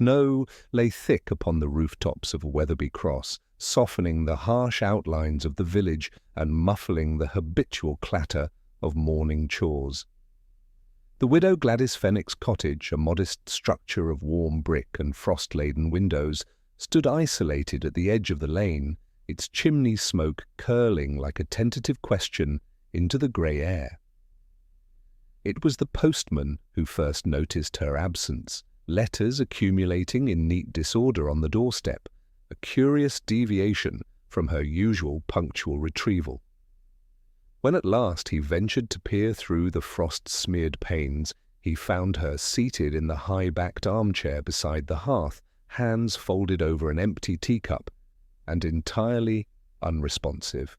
Snow lay thick upon the rooftops of Weatherby Cross, softening the harsh outlines of the village and muffling the habitual clatter of morning chores. The widow Gladys Fenwick's cottage, a modest structure of warm brick and frost-laden windows, stood isolated at the edge of the lane, its chimney smoke curling like a tentative question into the grey air. It was the postman who first noticed her absence, letters accumulating in neat disorder on the doorstep, a curious deviation from her usual punctual retrieval. When at last he ventured to peer through the frost-smeared panes, he found her seated in the high-backed armchair beside the hearth, hands folded over an empty teacup, and entirely unresponsive.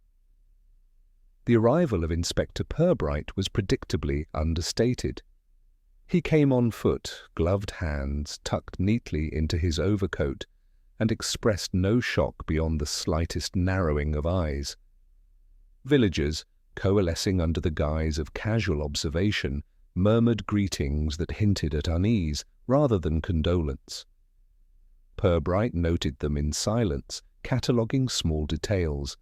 The arrival of Inspector Purbright was predictably understated. He came on foot, gloved hands tucked neatly into his overcoat, and expressed no shock beyond the slightest narrowing of eyes. Villagers, coalescing under the guise of casual observation, murmured greetings that hinted at unease rather than condolence. Purbright noted them in silence, cataloguing small details,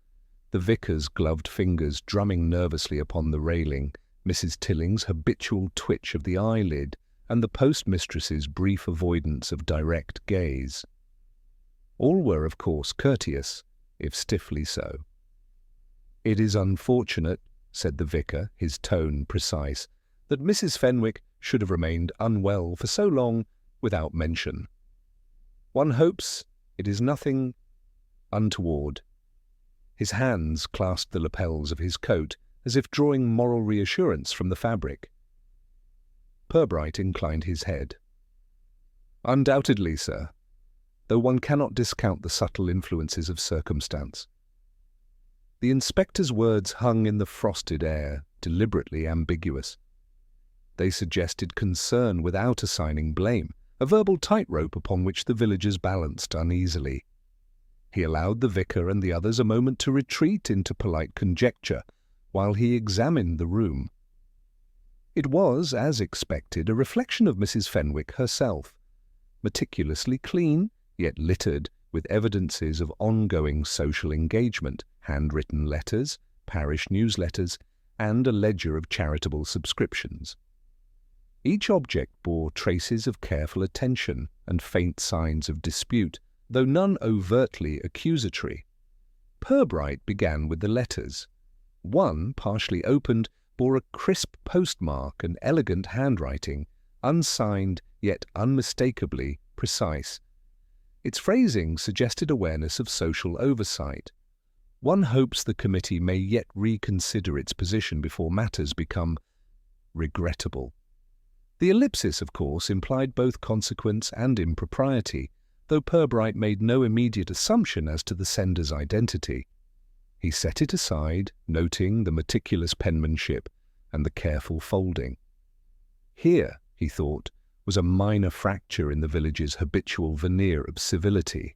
the vicar's gloved fingers drumming nervously upon the railing, Mrs. Tilling's habitual twitch of the eyelid, and the postmistress's brief avoidance of direct gaze. All were, of course, courteous, if stiffly so. "It is unfortunate," said the vicar, his tone precise, "that Mrs. Fenwick should have remained unwell for so long without mention. One hopes it is nothing untoward." His hands clasped the lapels of his coat, as if drawing moral reassurance from the fabric. Purbright inclined his head. "Undoubtedly, sir, though one cannot discount the subtle influences of circumstance." The inspector's words hung in the frosted air, deliberately ambiguous. They suggested concern without assigning blame, a verbal tightrope upon which the villagers balanced uneasily. He allowed the vicar and the others a moment to retreat into polite conjecture, while he examined the room. It was, as expected, a reflection of Mrs. Fenwick herself, meticulously clean, yet littered with evidences of ongoing social engagement, handwritten letters, parish newsletters, and a ledger of charitable subscriptions. Each object bore traces of careful attention and faint signs of dispute, though none overtly accusatory. Purbright began with the letters. One, partially opened, bore a crisp postmark and elegant handwriting, unsigned yet unmistakably precise. Its phrasing suggested awareness of social oversight. One hopes the committee may yet reconsider its position before matters become regrettable. The ellipsis, of course, implied both consequence and impropriety, though Purbright made no immediate assumption as to the sender's identity. He set it aside, noting the meticulous penmanship and the careful folding. Here, he thought, was a minor fracture in the village's habitual veneer of civility.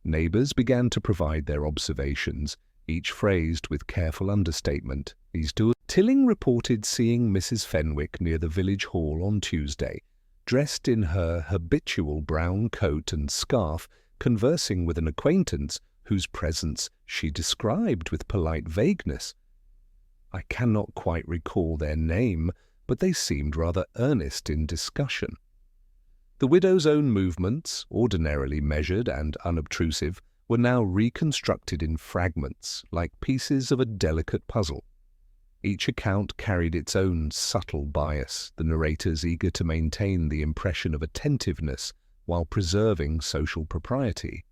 Neighbours began to provide their observations, each phrased with careful understatement. Tilling reported seeing Mrs. Fenwick near the village hall on Tuesday, dressed in her habitual brown coat and scarf, conversing with an acquaintance whose presence she described with polite vagueness. "I cannot quite recall their name, but they seemed rather earnest in discussion." The widow's own movements, ordinarily measured and unobtrusive, were now reconstructed in fragments, like pieces of a delicate puzzle. Each account carried its own subtle bias, the narrators eager to maintain the impression of attentiveness while preserving social propriety.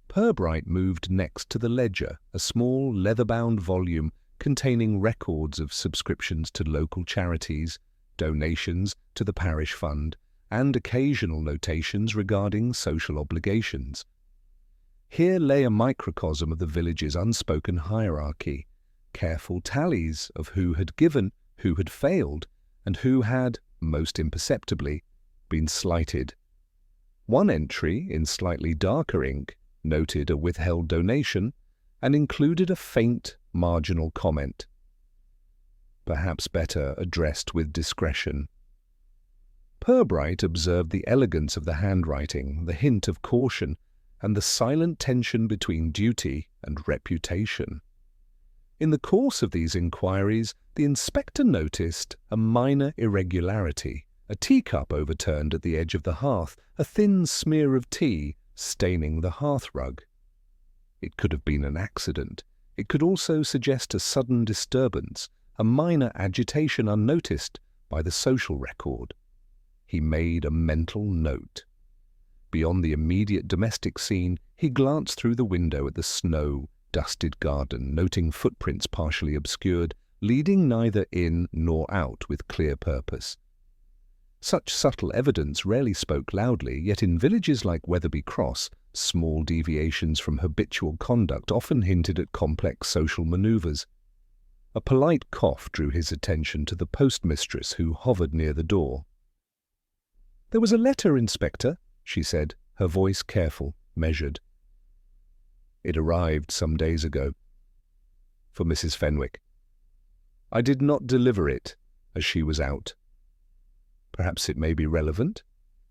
Purbright moved next to the ledger, a small leather-bound volume containing records of subscriptions to local charities, donations to the parish fund, and occasional notations regarding social obligations. Here lay a microcosm of the village's unspoken hierarchy, careful tallies of who had given, who had failed, and who had, most imperceptibly, been slighted. One entry, in slightly darker ink, noted a withheld donation and included a faint marginal comment, perhaps better addressed with discretion. Purbright observed the elegance of the handwriting, the hint of caution, and the silent tension between duty and reputation. In the course of these inquiries, the inspector noticed a minor irregularity, a teacup overturned at the edge of the hearth, a thin smear of tea staining the hearthrug. It could have been an accident. It could also suggest a sudden disturbance, a minor agitation unnoticed by the social record. He made a mental note. Beyond the immediate domestic scene, he glanced through the window at the snow-dusted garden, noting footprints partially obscured, leading neither in nor out with clear purpose. Such subtle evidence rarely spoke loudly, yet in villages like Wetherby Cross, small deviations from habitual conduct often hinted at complex social manoeuvres. A polite cough drew his attention to the postmistress who hovered near the door. "There was a letter, Inspector," she said, her voice careful, measured. "It arrived some days ago. For Mrs. Fenwick. I did not deliver it, as she was out. Perhaps it may be relevant."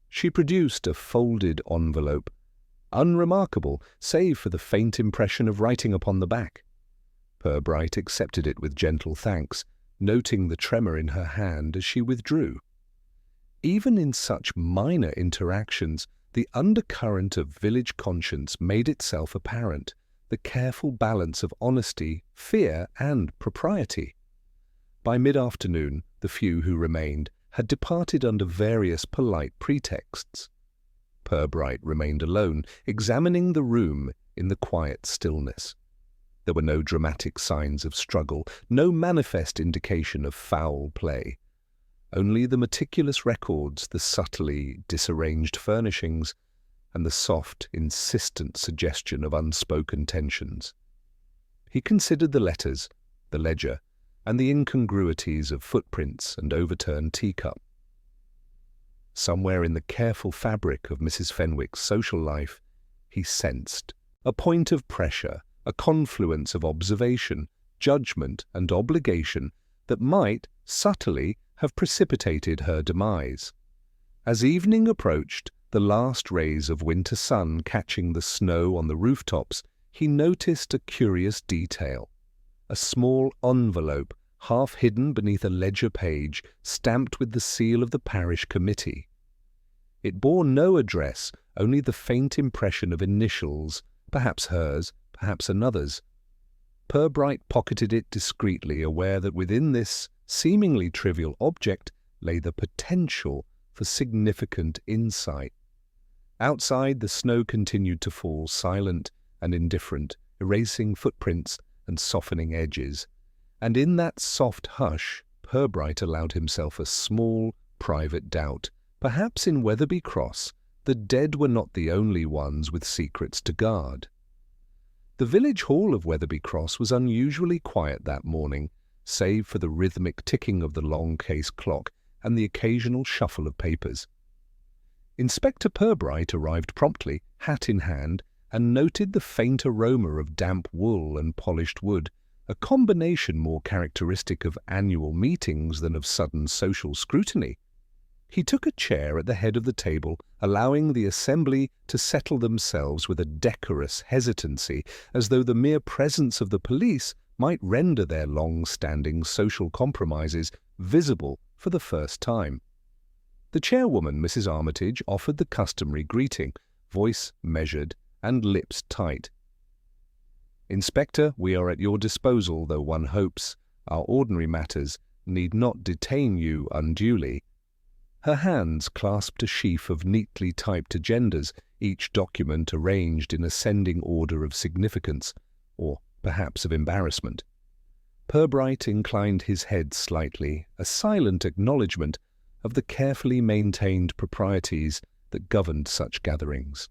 She produced a folded envelope, unremarkable save for the faint impression of writing upon the back. Purbright accepted it with gentle thanks, noting the tremor in her hand as she withdrew. Even in such minor interactions, the undercurrent of village conscience made itself apparent, the careful balance of honesty, fear, and propriety. By mid-afternoon, the few who remained had departed under various polite pretexts. Purbright remained alone, examining the room in the quiet stillness. There were no dramatic signs of struggle, no manifest indication of foul play. Only the meticulous records, the subtly disarranged furnishings, and the soft, insistent suggestion of unspoken tensions. He considered the letters, the ledger, and the incongruities of footprints and overturned teacup. Somewhere in the careful fabric of Mrs. Fenwick's social life, he sensed a point of pressure, a confluence of observation, judgment, and obligation that might, subtly, have precipitated her demise. As evening approached, the last rays of winter sun catching the snow on the rooftops, he noticed a curious detail. A small envelope, half hidden beneath a ledger page, stamped with the seal of the parish committee. It bore no address, only the faint impression of initials, perhaps hers, perhaps another's. Purbright pocketed it discreetly, aware that within this seemingly trivial object lay the potential for significant insight. Outside, the snow continued to fall, silent and indifferent, erasing footprints and softening edges. And in that soft hush, Purbright allowed himself a small, private doubt. Perhaps in Wetherby Cross, the dead were not the only ones with secrets to guard. The village hall of Wetherby Cross was unusually quiet that morning, save for the rhythmic ticking of the long case clock and the occasional shuffle of papers. Inspector Purbright arrived promptly, hat in hand, and noted the faint aroma of damp wool and polished wood, a combination more characteristic of annual meetings than of sudden social scrutiny. He took a chair at the head of the table, allowing the assembly to settle themselves with a decorous hesitancy, as though the mere presence of the police might render their long-standing social compromises visible for the first time. The chairwoman, Mrs. Armitage, offered the customary greeting, voice measured and lips tight. "Inspector, we are at your disposal, though one hopes our ordinary matters need not detain you unduly." Her hands clasped a sheaf of neatly typed agendas, each document arranged in ascending order of significance, or perhaps of embarrassment. Purbright inclined his head slightly, a silent acknowledgment of the carefully maintained proprieties that governed such gatherings.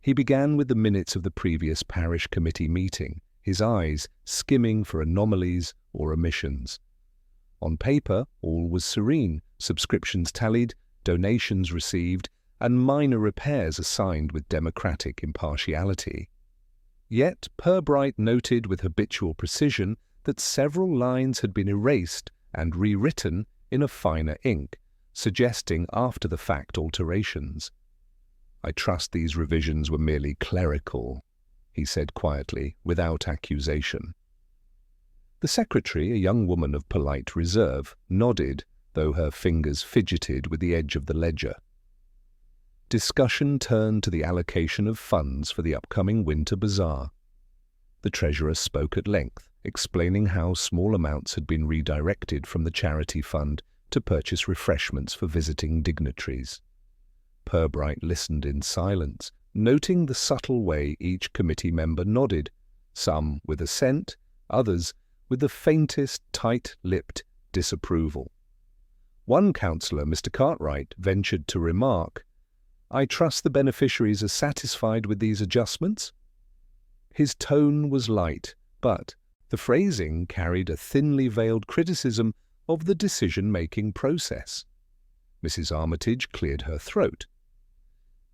He began with the minutes of the previous parish committee meeting, his eyes skimming for anomalies or omissions. On paper, all was serene, subscriptions tallied, donations received, and minor repairs assigned with democratic impartiality. Yet Purbright noted with habitual precision that several lines had been erased and rewritten in a finer ink, suggesting after-the-fact alterations. "I trust these revisions were merely clerical," he said quietly, without accusation. The secretary, a young woman of polite reserve, nodded, though her fingers fidgeted with the edge of the ledger. Discussion turned to the allocation of funds for the upcoming winter bazaar. The treasurer spoke at length, explaining how small amounts had been redirected from the charity fund to purchase refreshments for visiting dignitaries. Purbright listened in silence, noting the subtle way each committee member nodded, some with assent, others with the faintest tight-lipped disapproval. One councillor, Mr. Cartwright, ventured to remark, "I trust the beneficiaries are satisfied with these adjustments?" His tone was light, but the phrasing carried a thinly veiled criticism of the decision-making process. Mrs. Armitage cleared her throat.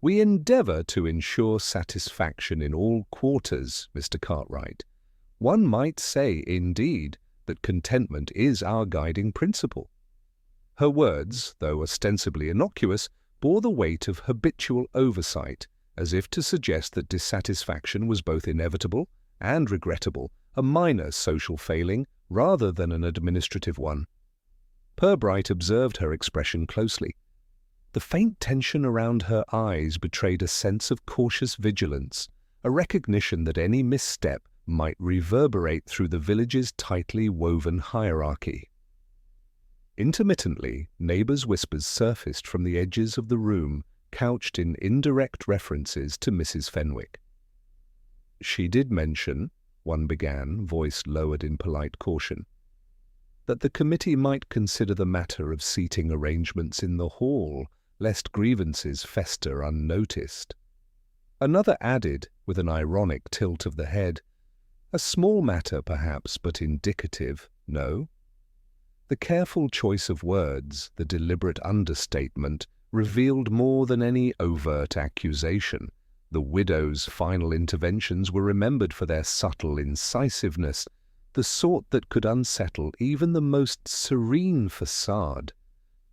"We endeavour to ensure satisfaction in all quarters, Mr. Cartwright. One might say, indeed, that contentment is our guiding principle." Her words, though ostensibly innocuous, bore the weight of habitual oversight, as if to suggest that dissatisfaction was both inevitable and regrettable, a minor social failing rather than an administrative one. Purbright observed her expression closely. The faint tension around her eyes betrayed a sense of cautious vigilance, a recognition that any misstep might reverberate through the village's tightly woven hierarchy. Intermittently, neighbours' whispers surfaced from the edges of the room, couched in indirect references to Mrs. Fenwick. "She did mention," one began, voice lowered in polite caution, "that the committee might consider the matter of seating arrangements in the hall, lest grievances fester unnoticed." Another added, with an ironic tilt of the head, "A small matter, perhaps, but indicative, no?" The careful choice of words, the deliberate understatement, revealed more than any overt accusation. The widow's final interventions were remembered for their subtle incisiveness, the sort that could unsettle even the most serene facade.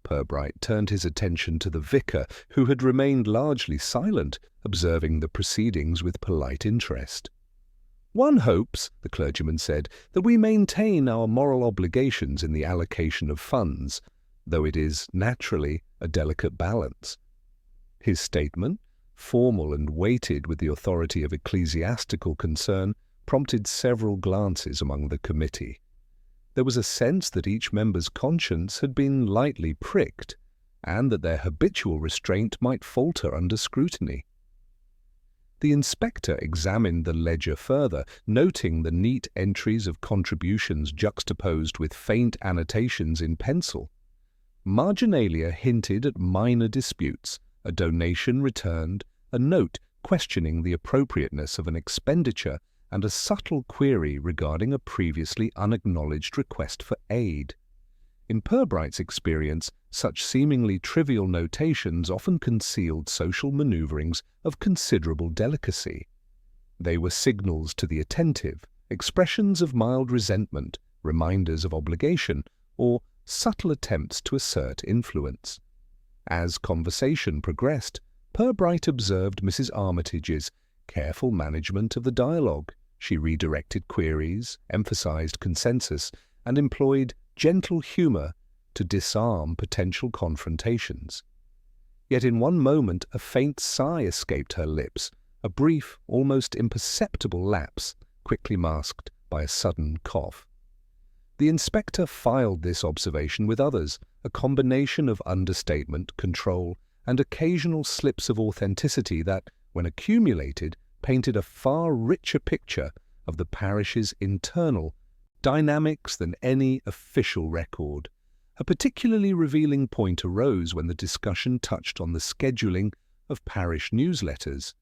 Purbright turned his attention to the vicar, who had remained largely silent, observing the proceedings with polite interest. "One hopes," the clergyman said, "that we maintain our moral obligations in the allocation of funds, though it is, naturally, a delicate balance." His statement, formal and weighted with the authority of ecclesiastical concern, prompted several glances among the committee. There was a sense that each member's conscience had been lightly pricked, and that their habitual restraint might falter under scrutiny. The inspector examined the ledger further, noting the neat entries of contributions juxtaposed with faint annotations in pencil. Marginalia hinted at minor disputes, a donation returned, a note questioning the appropriateness of an expenditure, and a subtle query regarding a previously unacknowledged request for aid. In Purbright's experience, such seemingly trivial notations often concealed social maneuverings of considerable delicacy. They were signals to the attentive, expressions of mild resentment, reminders of obligation, or subtle attempts to assert influence. As conversation progressed, Purbright observed Mrs. Armitage's careful management of the dialogue. She redirected queries, emphasized consensus, and employed gentle humour to disarm potential confrontations. Yet in one moment a faint sigh escaped her lips, a brief, almost imperceptible lapse, quickly masked by a sudden cough. The inspector filed this observation with others, a combination of understatement, control, and occasional slips of authenticity that, when accumulated, painted a far richer picture of the parish's internal dynamics than any official record. A particularly revealing point arose when the discussion touched on the scheduling of parish newsletters.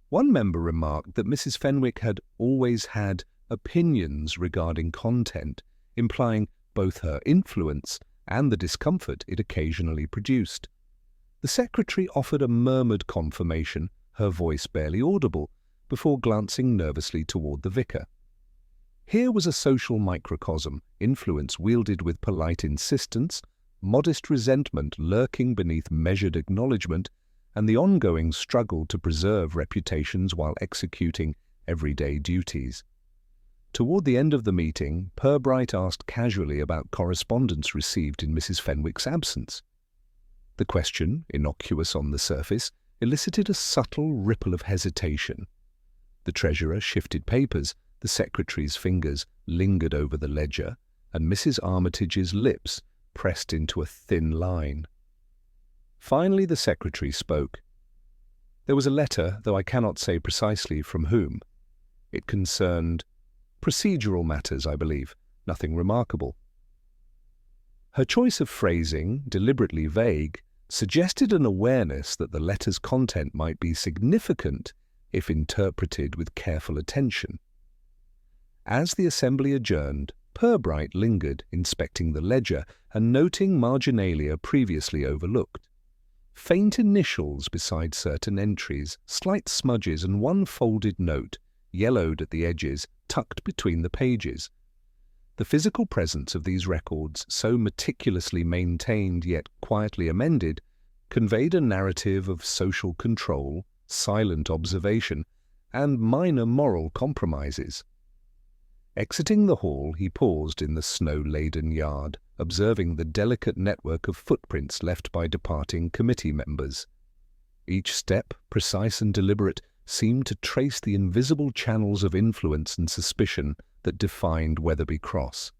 One member remarked that Mrs. Fenwick had always had opinions regarding content, implying both her influence and the discomfort it occasionally produced. The secretary offered a murmured confirmation, her voice barely audible, before glancing nervously toward the vicar. Here was a social microcosm, influence wielded with polite insistence, modest resentment lurking beneath measured acknowledgement, and the ongoing struggle to preserve reputations while executing everyday duties. Toward the end of the meeting, Purbright asked casually about correspondence received in Mrs. Fenwick's absence. The question, innocuous on the surface, elicited a subtle ripple of hesitation. The treasurer shifted papers, the secretary's fingers lingered over the ledger, and Mrs. Armitage's lips pressed into a thin line. Finally the secretary spoke. There was a letter, though I cannot say precisely from whom. It concerned procedural matters, I believe, nothing remarkable. Her choice of phrasing, deliberately vague, suggested an awareness that the letter's content might be significant if interpreted with careful attention. As the assembly adjourned, Purbright lingered, inspecting the ledger and noting marginalia previously overlooked. Faint initials beside certain entries, slight smudges and one folded note, yellowed at the edges, tucked between the pages. The physical presence of these records, so meticulously maintained yet quietly amended, conveyed a narrative of social control, silent observation, and minor moral compromises. Exiting the hall, he paused in the snow-laden yard, observing the delicate network of footprints left by departing committee members. Each step, precise and deliberate, seemed to trace the invisible channels of influence and suspicion that defined Wetherby Cross.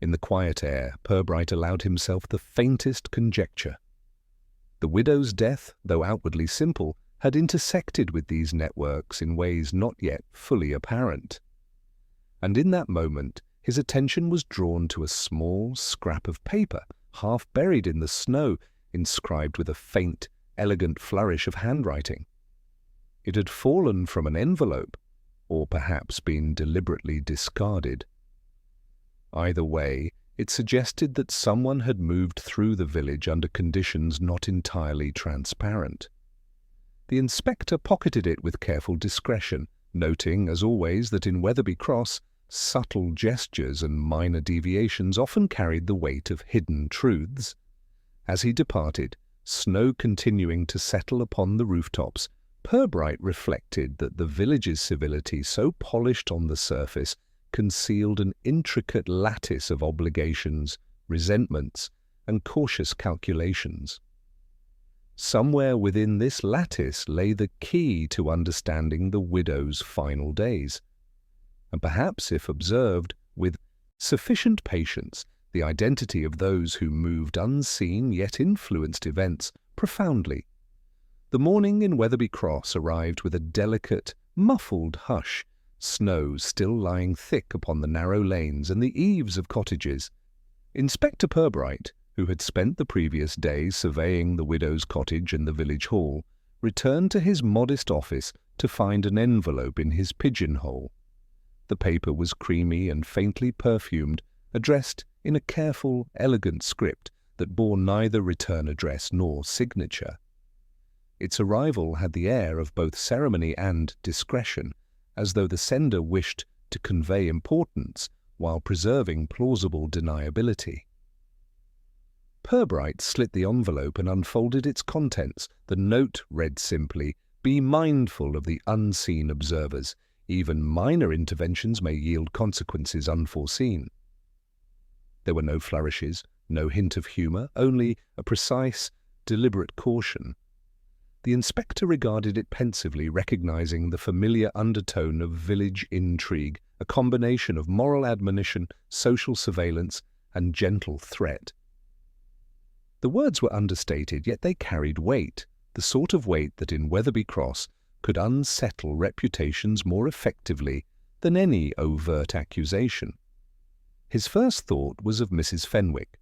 In the quiet air, Purbright allowed himself the faintest conjecture. The widow's death, though outwardly simple, had intersected with these networks in ways not yet fully apparent. And in that moment, his attention was drawn to a small scrap of paper, half buried in the snow, inscribed with a faint, elegant flourish of handwriting. It had fallen from an envelope, or perhaps been deliberately discarded. Either way, it suggested that someone had moved through the village under conditions not entirely transparent. The inspector pocketed it with careful discretion, noting, as always, that in Wetherby Cross, subtle gestures and minor deviations often carried the weight of hidden truths. As he departed, snow continuing to settle upon the rooftops, Purbright reflected that the village's civility, so polished on the surface, concealed an intricate lattice of obligations, resentments, and cautious calculations. Somewhere within this lattice lay the key to understanding the widow's final days. And perhaps, if observed with sufficient patience, the identity of those who moved unseen yet influenced events profoundly. The morning in Wetherby Cross arrived with a delicate, muffled hush, snow still lying thick upon the narrow lanes and the eaves of cottages. Inspector Purbright, who had spent the previous day surveying the widow's cottage and the village hall, returned to his modest office to find an envelope in his pigeonhole. The paper was creamy and faintly perfumed, addressed in a careful, elegant script that bore neither return address nor signature. Its arrival had the air of both ceremony and discretion, as though the sender wished to convey importance while preserving plausible deniability. Purbright slit the envelope and unfolded its contents. The note read simply, "Be mindful of the unseen observers. Even minor interventions may yield consequences unforeseen." There were no flourishes, no hint of humour, only a precise, deliberate caution. The inspector regarded it pensively, recognizing the familiar undertone of village intrigue, a combination of moral admonition, social surveillance, and gentle threat. The words were understated, yet they carried weight, the sort of weight that in Wetherby Cross could unsettle reputations more effectively than any overt accusation. His first thought was of Mrs. Fenwick.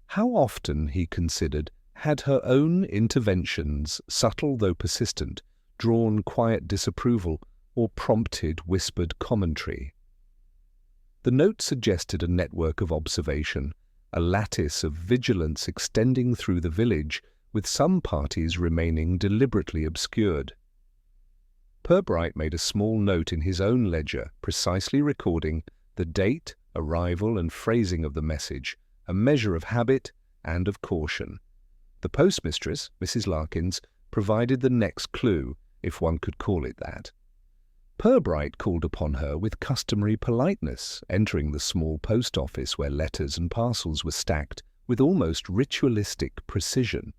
How often, he considered, had her own interventions, subtle though persistent, drawn quiet disapproval or prompted whispered commentary? The note suggested a network of observation, a lattice of vigilance extending through the village, with some parties remaining deliberately obscured. Purbright made a small note in his own ledger, precisely recording the date, arrival, and phrasing of the message, a measure of habit and of caution. The postmistress, Mrs. Larkins, provided the next clue, if one could call it that. Purbright called upon her with customary politeness, entering the small post office where letters and parcels were stacked with almost ritualistic precision.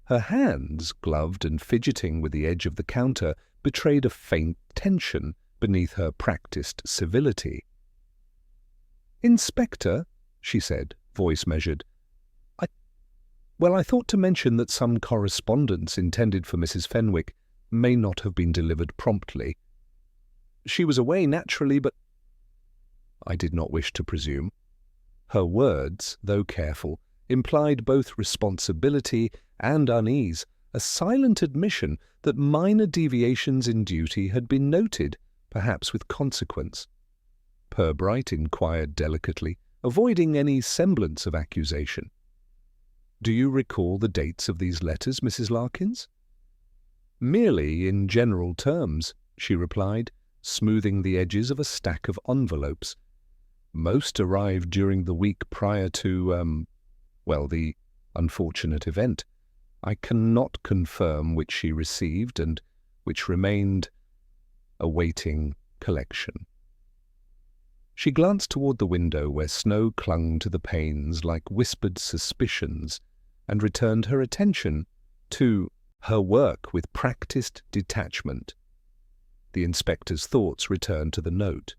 Her hands, gloved and fidgeting with the edge of the counter, betrayed a faint tension beneath her practiced civility. "Inspector," she said, voice measured, I thought to mention that some correspondence intended for Mrs. Fenwick may not have been delivered promptly. She was away naturally, but—" I did not wish to presume. Her words, though careful, implied both responsibility and unease, a silent admission that minor deviations in duty had been noted, perhaps with consequence. Purbright inquired delicately, avoiding any semblance of accusation. "Do you recall the dates of these letters, Mrs. Larkins?" "Merely in general terms," she replied, smoothing the edges of a stack of envelopes. "Most arrived during the week prior to, the unfortunate event. I cannot confirm which she received and which remained awaiting collection." She glanced toward the window where snow clung to the panes like whispered suspicions, and returned her attention to her work with practiced detachment. The inspector's thoughts returned to the note.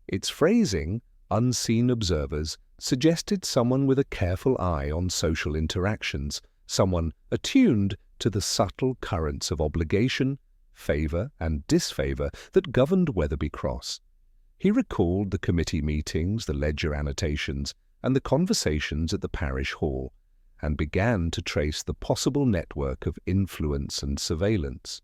Its phrasing, unseen observers, suggested someone with a careful eye on social interactions, someone attuned to the subtle currents of obligation, favour and disfavour that governed Wetherby Cross. He recalled the committee meetings, the ledger annotations, and the conversations at the parish hall, and began to trace the possible network of influence and surveillance.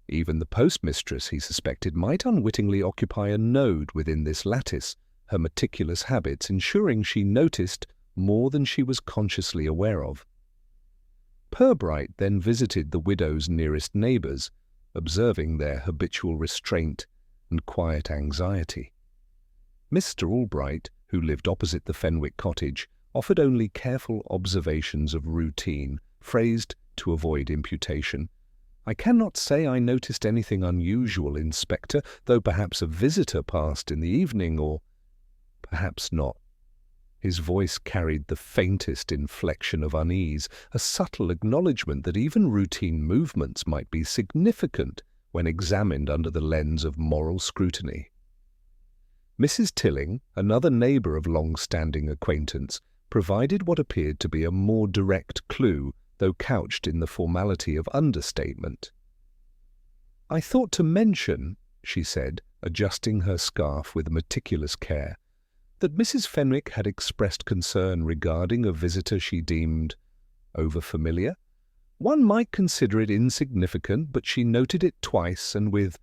Even the postmistress, he suspected, might unwittingly occupy a node within this lattice, her meticulous habits ensuring she noticed more than she was consciously aware of. Purbright then visited the widow's nearest neighbours, observing their habitual restraint and quiet anxiety. Mr. Albright, who lived opposite the Fenwick cottage, offered only careful observations of routine, phrased to avoid imputation. "I cannot say I noticed anything unusual, Inspector, though perhaps a visitor passed in the evening, or perhaps not." His voice carried the faintest inflection of unease, a subtle acknowledgment that even routine movements might be significant when examined under the lens of moral scrutiny. Mrs. Tilling, another neighbour of long-standing acquaintance, provided what appeared to be a more direct clue, though couched in the formality of understatement. "I thought to mention," she said, adjusting her scarf with meticulous care, "that Mrs. Fenwick had expressed concern regarding a visitor she deemed overfamiliar. One might consider it insignificant, but she noted it twice and with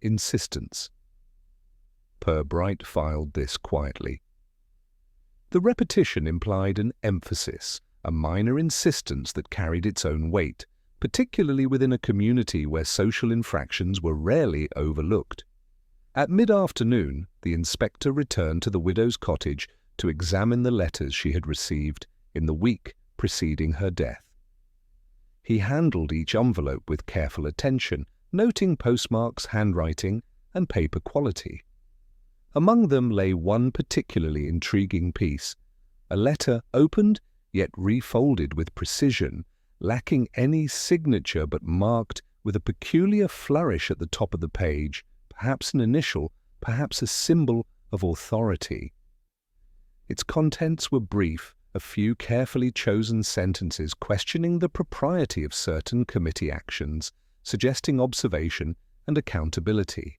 insistence." Purbright filed this quietly. The repetition implied an emphasis, a minor insistence that carried its own weight, particularly within a community where social infractions were rarely overlooked. At mid-afternoon, the inspector returned to the widow's cottage to examine the letters she had received in the week preceding her death. He handled each envelope with careful attention, noting postmarks, handwriting, and paper quality. Among them lay one particularly intriguing piece, a letter opened yet refolded with precision, lacking any signature but marked with a peculiar flourish at the top of the page, perhaps an initial, perhaps a symbol of authority. Its contents were brief, a few carefully chosen sentences questioning the propriety of certain committee actions, suggesting observation and accountability.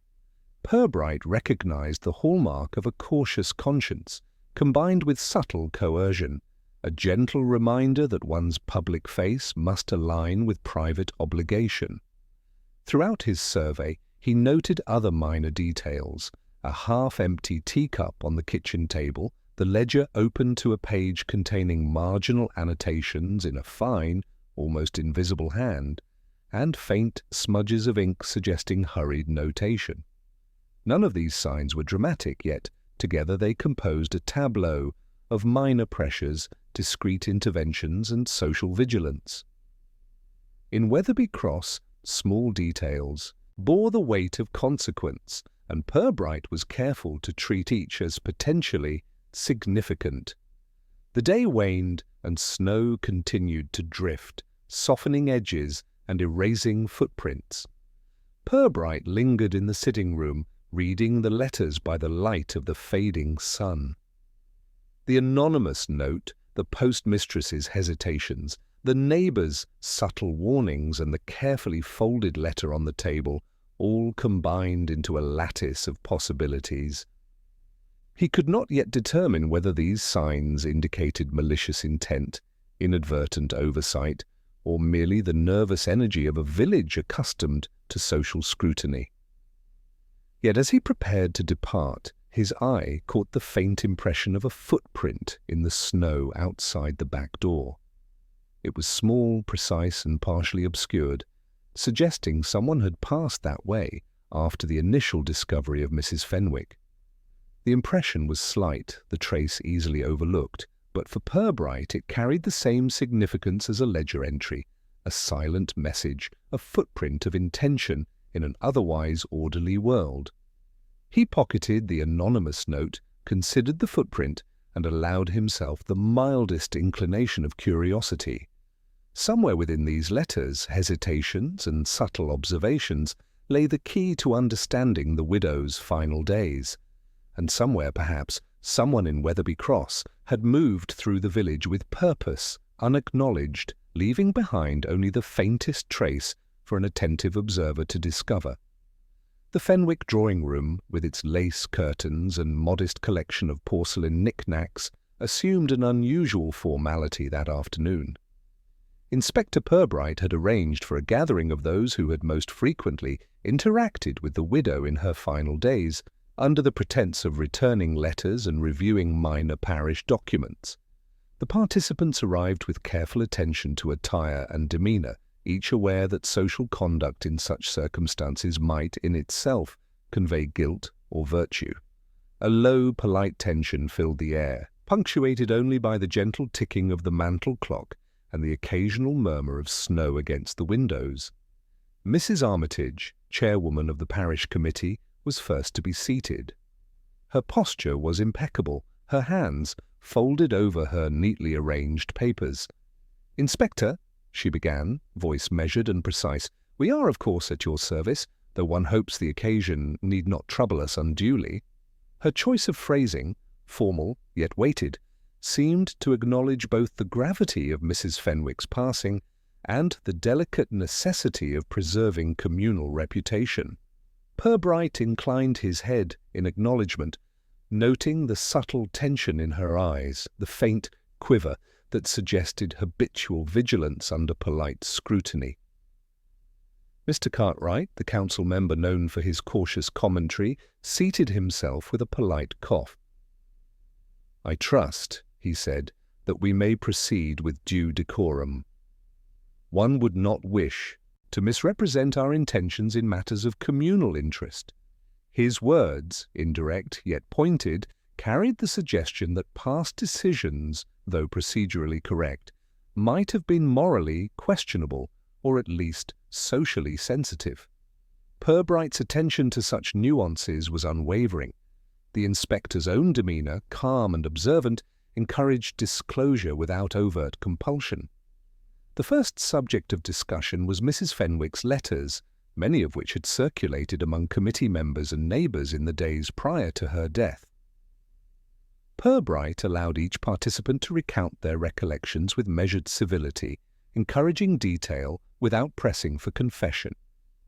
Purbright recognized the hallmark of a cautious conscience, combined with subtle coercion, a gentle reminder that one's public face must align with private obligation. Throughout his survey, he noted other minor details: a half-empty teacup on the kitchen table, the ledger open to a page containing marginal annotations in a fine, almost invisible hand, and faint smudges of ink suggesting hurried notation. None of these signs were dramatic, yet together they composed a tableau, of minor pressures, discreet interventions and social vigilance. In Wetherby Cross, small details bore the weight of consequence, and Purbright was careful to treat each as potentially significant. The day waned and snow continued to drift, softening edges and erasing footprints. Purbright lingered in the sitting room, reading the letters by the light of the fading sun. The anonymous note, the postmistress's hesitations, the neighbour's subtle warnings and the carefully folded letter on the table all combined into a lattice of possibilities. He could not yet determine whether these signs indicated malicious intent, inadvertent oversight, or merely the nervous energy of a village accustomed to social scrutiny. Yet as he prepared to depart, his eye caught the faint impression of a footprint in the snow outside the back door. It was small, precise, and partially obscured, suggesting someone had passed that way after the initial discovery of Mrs. Fenwick. The impression was slight, the trace easily overlooked, but for Purbright it carried the same significance as a ledger entry, a silent message, a footprint of intention in an otherwise orderly world. He pocketed the anonymous note, considered the footprint, and allowed himself the mildest inclination of curiosity. Somewhere within these letters, hesitations, and subtle observations lay the key to understanding the widow's final days. And somewhere, perhaps, someone in Wetherby Cross had moved through the village with purpose, unacknowledged, leaving behind only the faintest trace for an attentive observer to discover. The Fenwick drawing-room, with its lace curtains and modest collection of porcelain knick-knacks, assumed an unusual formality that afternoon. Inspector Purbright had arranged for a gathering of those who had most frequently interacted with the widow in her final days, under the pretence of returning letters and reviewing minor parish documents. The participants arrived with careful attention to attire and demeanour, each aware that social conduct in such circumstances might, in itself, convey guilt or virtue. A low, polite tension filled the air, punctuated only by the gentle ticking of the mantel clock and the occasional murmur of snow against the windows. Mrs. Armitage, chairwoman of the parish committee, was first to be seated. Her posture was impeccable, her hands folded over her neatly arranged papers. "Inspector," she began, voice measured and precise, "we are, of course, at your service, though one hopes the occasion need not trouble us unduly." Her choice of phrasing, formal yet weighted, seemed to acknowledge both the gravity of Mrs. Fenwick's passing and the delicate necessity of preserving communal reputation. Purbright inclined his head in acknowledgment, noting the subtle tension in her eyes, the faint quiver that suggested habitual vigilance under polite scrutiny. Mr. Cartwright, the council member known for his cautious commentary, seated himself with a polite cough. "I trust," he said, "that we may proceed with due decorum. One would not wish to misrepresent our intentions in matters of communal interest." His words, indirect yet pointed, carried the suggestion that past decisions, though procedurally correct, might have been morally questionable, or at least socially sensitive. Purbright's attention to such nuances was unwavering. The inspector's own demeanour, calm and observant, encouraged disclosure without overt compulsion. The first subject of discussion was Mrs. Fenwick's letters, many of which had circulated among committee members and neighbours in the days prior to her death. Purbright allowed each participant to recount their recollections with measured civility, encouraging detail without pressing for confession.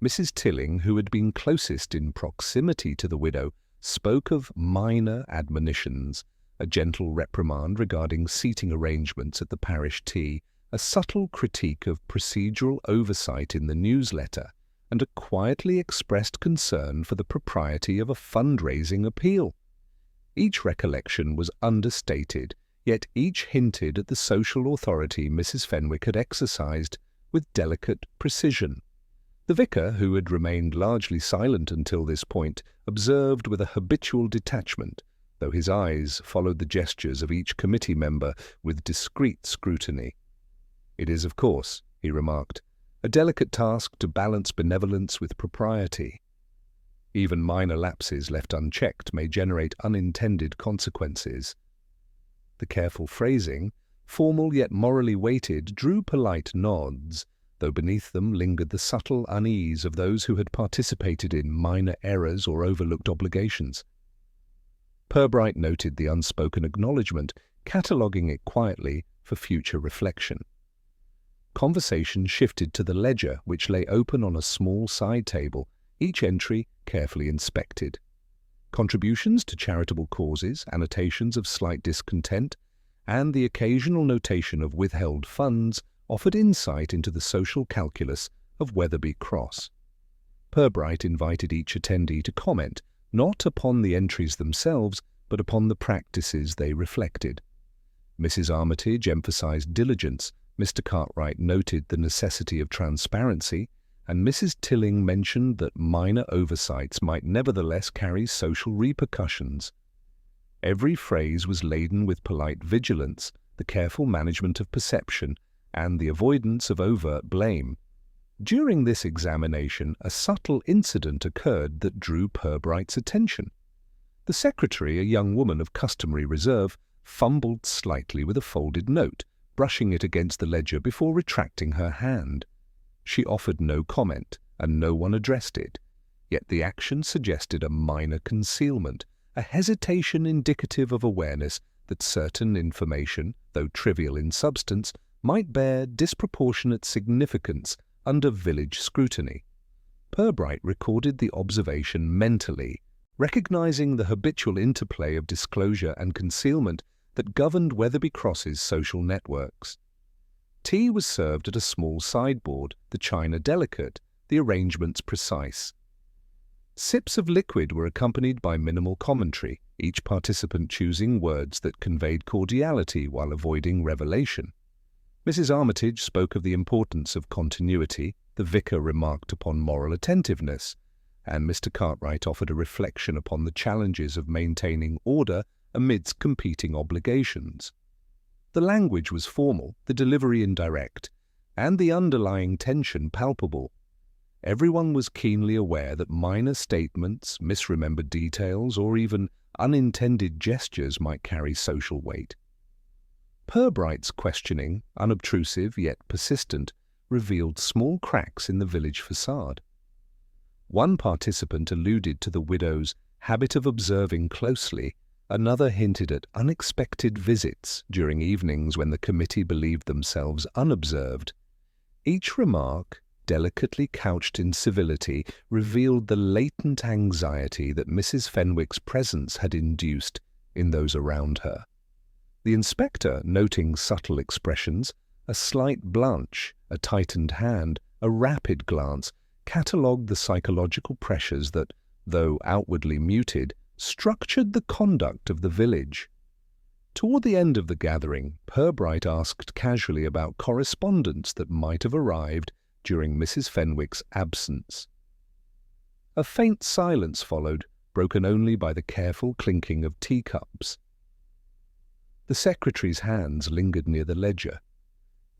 Mrs. Tilling, who had been closest in proximity to the widow, spoke of minor admonitions, a gentle reprimand regarding seating arrangements at the parish tea, a subtle critique of procedural oversight in the newsletter, and a quietly expressed concern for the propriety of a fundraising appeal. Each recollection was understated, yet each hinted at the social authority Mrs. Fenwick had exercised with delicate precision. The vicar, who had remained largely silent until this point, observed with a habitual detachment, though his eyes followed the gestures of each committee member with discreet scrutiny. "It is, of course," he remarked, "a delicate task to balance benevolence with propriety. Even minor lapses left unchecked may generate unintended consequences." The careful phrasing, formal yet morally weighted, drew polite nods, though beneath them lingered the subtle unease of those who had participated in minor errors or overlooked obligations. Purbright noted the unspoken acknowledgement, cataloguing it quietly for future reflection. Conversation shifted to the ledger, which lay open on a small side table, each entry carefully inspected. Contributions to charitable causes, annotations of slight discontent, and the occasional notation of withheld funds offered insight into the social calculus of Wetherby Cross. Purbright invited each attendee to comment not upon the entries themselves, but upon the practices they reflected. Mrs. Armitage emphasized diligence, Mr. Cartwright noted the necessity of transparency, and Mrs. Tilling mentioned that minor oversights might nevertheless carry social repercussions. Every phrase was laden with polite vigilance, the careful management of perception, and the avoidance of overt blame. During this examination, a subtle incident occurred that drew Purbright's attention. The secretary, a young woman of customary reserve, fumbled slightly with a folded note, brushing it against the ledger before retracting her hand. She offered no comment, and no one addressed it, yet the action suggested a minor concealment, a hesitation indicative of awareness that certain information, though trivial in substance, might bear disproportionate significance under village scrutiny. Purbright recorded the observation mentally, recognizing the habitual interplay of disclosure and concealment that governed Wetherby Cross's social networks. Tea was served at a small sideboard, the china delicate, the arrangements precise. Sips of liquid were accompanied by minimal commentary, each participant choosing words that conveyed cordiality while avoiding revelation. Mrs. Armitage spoke of the importance of continuity, the vicar remarked upon moral attentiveness, and Mr. Cartwright offered a reflection upon the challenges of maintaining order amidst competing obligations. The language was formal, the delivery indirect, and the underlying tension palpable. Everyone was keenly aware that minor statements, misremembered details, or even unintended gestures might carry social weight. Purbright's questioning, unobtrusive yet persistent, revealed small cracks in the village facade. One participant alluded to the widow's habit of observing closely, another hinted at unexpected visits during evenings when the committee believed themselves unobserved. Each remark, delicately couched in civility, revealed the latent anxiety that Mrs. Fenwick's presence had induced in those around her. The inspector, noting subtle expressions, a slight blanch, a tightened hand, a rapid glance, catalogued the psychological pressures that, though outwardly muted, structured the conduct of the village. Toward the end of the gathering, Purbright asked casually about correspondence that might have arrived during Mrs. Fenwick's absence. A faint silence followed, broken only by the careful clinking of teacups. The secretary's hands lingered near the ledger.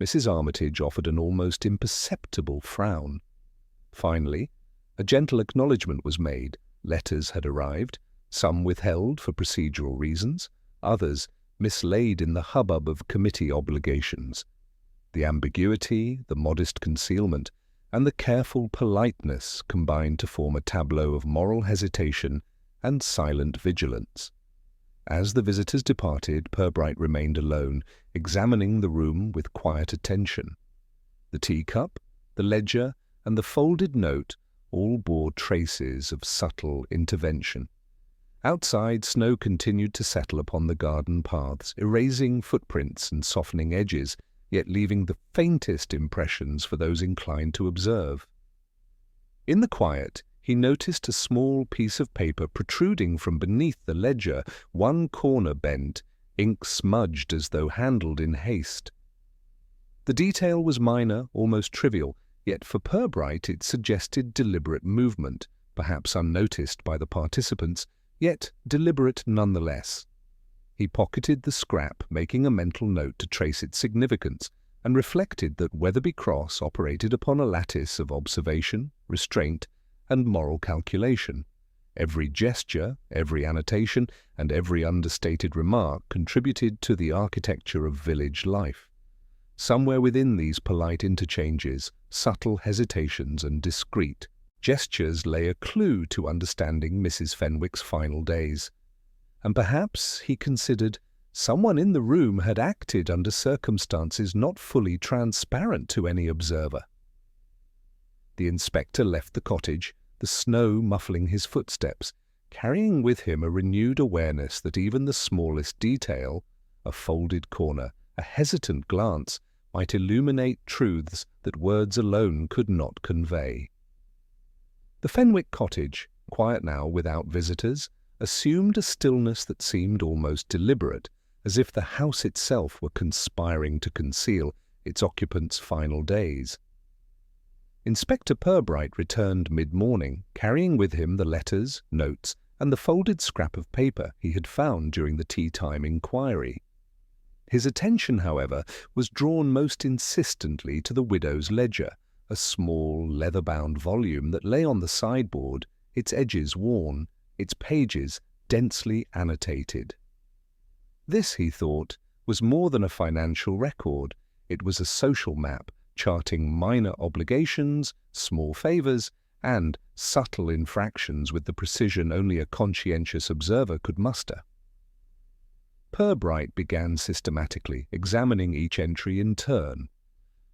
Mrs. Armitage offered an almost imperceptible frown. Finally, a gentle acknowledgment was made. Letters had arrived, some withheld for procedural reasons, others mislaid in the hubbub of committee obligations. The ambiguity, the modest concealment, and the careful politeness combined to form a tableau of moral hesitation and silent vigilance. As the visitors departed, Purbright remained alone, examining the room with quiet attention. The teacup, the ledger, and the folded note all bore traces of subtle intervention. Outside, snow continued to settle upon the garden paths, erasing footprints and softening edges, yet leaving the faintest impressions for those inclined to observe. In the quiet, he noticed a small piece of paper protruding from beneath the ledger, one corner bent, ink smudged as though handled in haste. The detail was minor, almost trivial, yet for Purbright it suggested deliberate movement, perhaps unnoticed by the participants, yet deliberate nonetheless. He pocketed the scrap, making a mental note to trace its significance, and reflected that Weatherby Cross operated upon a lattice of observation, restraint, and moral calculation. Every gesture, every annotation, and every understated remark contributed to the architecture of village life. Somewhere within these polite interchanges, subtle hesitations and discreet gestures lay a clue to understanding Mrs. Fenwick's final days. And perhaps, he considered, someone in the room had acted under circumstances not fully transparent to any observer. The inspector left the cottage, the snow muffling his footsteps, carrying with him a renewed awareness that even the smallest detail, a folded corner, a hesitant glance, might illuminate truths that words alone could not convey. The Fenwick cottage, quiet now without visitors, assumed a stillness that seemed almost deliberate, as if the house itself were conspiring to conceal its occupants' final days. Inspector Purbright returned mid-morning, carrying with him the letters, notes, and the folded scrap of paper he had found during the tea-time inquiry. His attention, however, was drawn most insistently to the widow's ledger, a small, leather-bound volume that lay on the sideboard, its edges worn, its pages densely annotated. This, he thought, was more than a financial record. It was a social map, charting minor obligations, small favors, and subtle infractions with the precision only a conscientious observer could muster. Purbright began systematically, examining each entry in turn.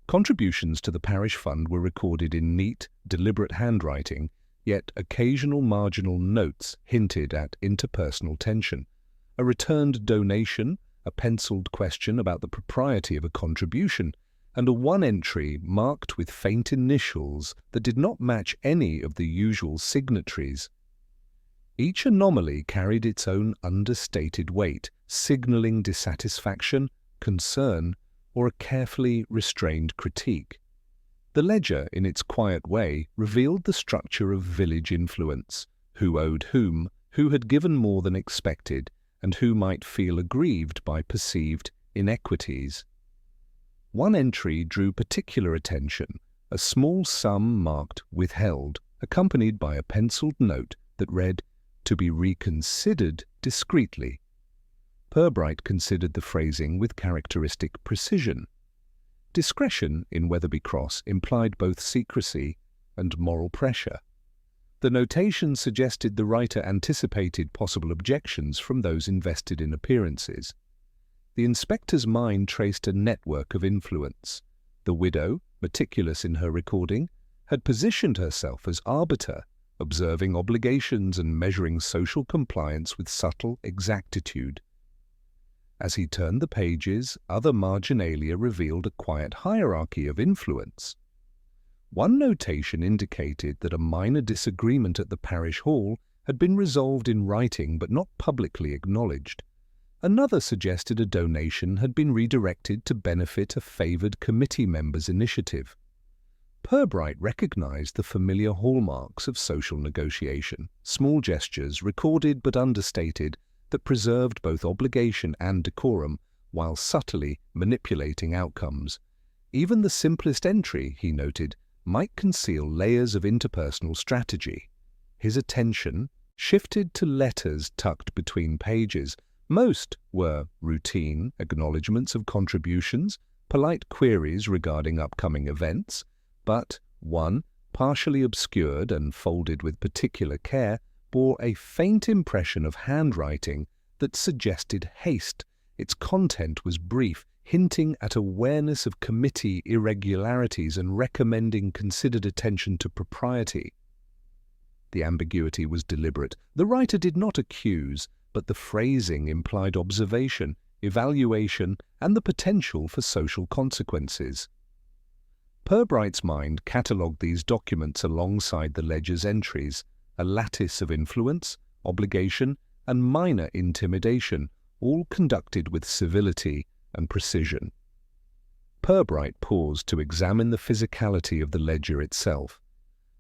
Contributions to the parish fund were recorded in neat, deliberate handwriting, yet occasional marginal notes hinted at interpersonal tension. A returned donation, a penciled question about the propriety of a contribution, and a one entry marked with faint initials that did not match any of the usual signatories. Each anomaly carried its own understated weight, signaling dissatisfaction, concern, or a carefully restrained critique. The ledger, in its quiet way, revealed the structure of village influence, who owed whom, who had given more than expected, and who might feel aggrieved by perceived inequities. One entry drew particular attention, a small sum marked "withheld," accompanied by a penciled note that read, "To be reconsidered discreetly." Purbright considered the phrasing with characteristic precision. Discretion in Weatherby Cross implied both secrecy and moral pressure. The notation suggested the writer anticipated possible objections from those invested in appearances. The inspector's mind traced a network of influence. The widow, meticulous in her recording, had positioned herself as arbiter, observing obligations and measuring social compliance with subtle exactitude. As he turned the pages, other marginalia revealed a quiet hierarchy of influence. One notation indicated that a minor disagreement at the parish hall had been resolved in writing but not publicly acknowledged. Another suggested a donation had been redirected to benefit a favoured committee member's initiative. Purbright recognized the familiar hallmarks of social negotiation, small gestures recorded but understated that preserved both obligation and decorum while subtly manipulating outcomes. Even the simplest entry, he noted, might conceal layers of interpersonal strategy. His attention shifted to letters tucked between pages. Most were routine acknowledgements of contributions, polite queries regarding upcoming events, but one, partially obscured and folded with particular care, bore a faint impression of handwriting that suggested haste. Its content was brief, hinting at awareness of committee irregularities and recommending considered attention to propriety. The ambiguity was deliberate. The writer did not accuse, but the phrasing implied observation, evaluation, and the potential for social consequences. Purbright's mind catalogued these documents alongside the ledger's entries, a lattice of influence, obligation, and minor intimidation, all conducted with civility and precision. Purbright paused to examine the physicality of the ledger itself.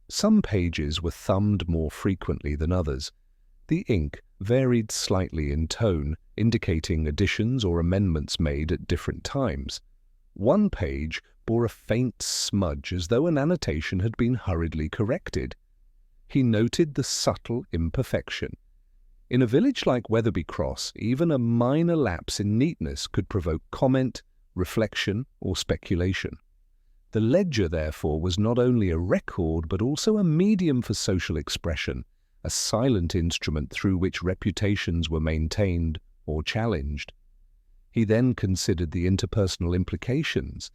Some pages were thumbed more frequently than others. The ink varied slightly in tone, indicating additions or amendments made at different times. One page bore a faint smudge as though an annotation had been hurriedly corrected. He noted the subtle imperfection. In a village like Wetherby Cross, even a minor lapse in neatness could provoke comment, reflection, or speculation. The ledger, therefore, was not only a record but also a medium for social expression, a silent instrument through which reputations were maintained or challenged. He then considered the interpersonal implications.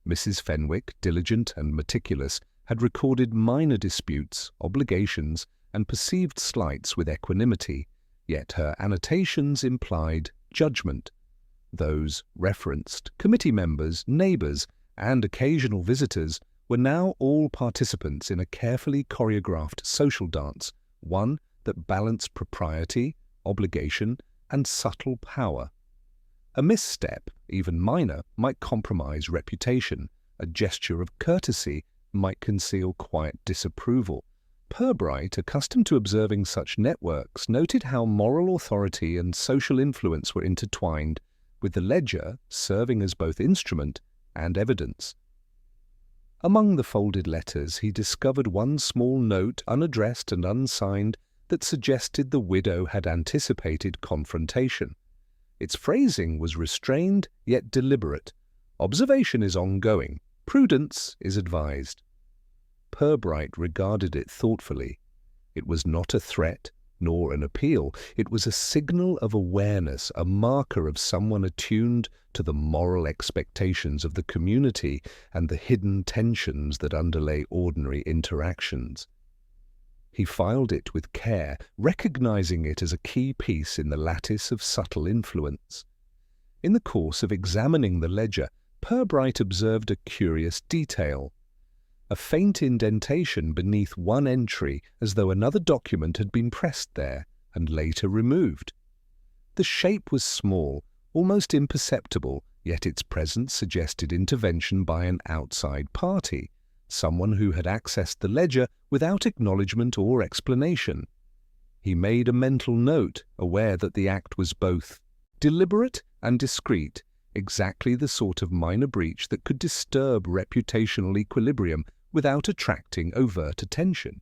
Mrs. Fenwick, diligent and meticulous, had recorded minor disputes, obligations, and perceived slights with equanimity, yet her annotations implied judgment. Those referenced, committee members, neighbours, and occasional visitors, were now all participants in a carefully choreographed social dance, one that balanced propriety, obligation, and subtle power. A misstep, even minor, might compromise reputation. A gesture of courtesy might conceal quiet disapproval. Purbright, accustomed to observing such networks, noted how moral authority and social influence were intertwined, with the ledger serving as both instrument and evidence. Among the folded letters, he discovered one small note, unaddressed and unsigned, that suggested the widow had anticipated confrontation. Its phrasing was restrained yet deliberate. Observation is ongoing. Prudence is advised. Purbright regarded it thoughtfully. It was not a threat, nor an appeal. It was a signal of awareness, a marker of someone attuned to the moral expectations of the community and the hidden tensions that underlay ordinary interactions. He filed it with care, recognizing it as a key piece in the lattice of subtle influence. In the course of examining the ledger, Purbright observed a curious detail. A faint indentation beneath one entry, as though another document had been pressed there and later removed. The shape was small, almost imperceptible, yet its presence suggested intervention by an outside party, someone who had accessed the ledger without acknowledgement or explanation. He made a mental note, aware that the act was both deliberate and discreet, exactly the sort of minor breach that could disturb reputational equilibrium without attracting overt attention.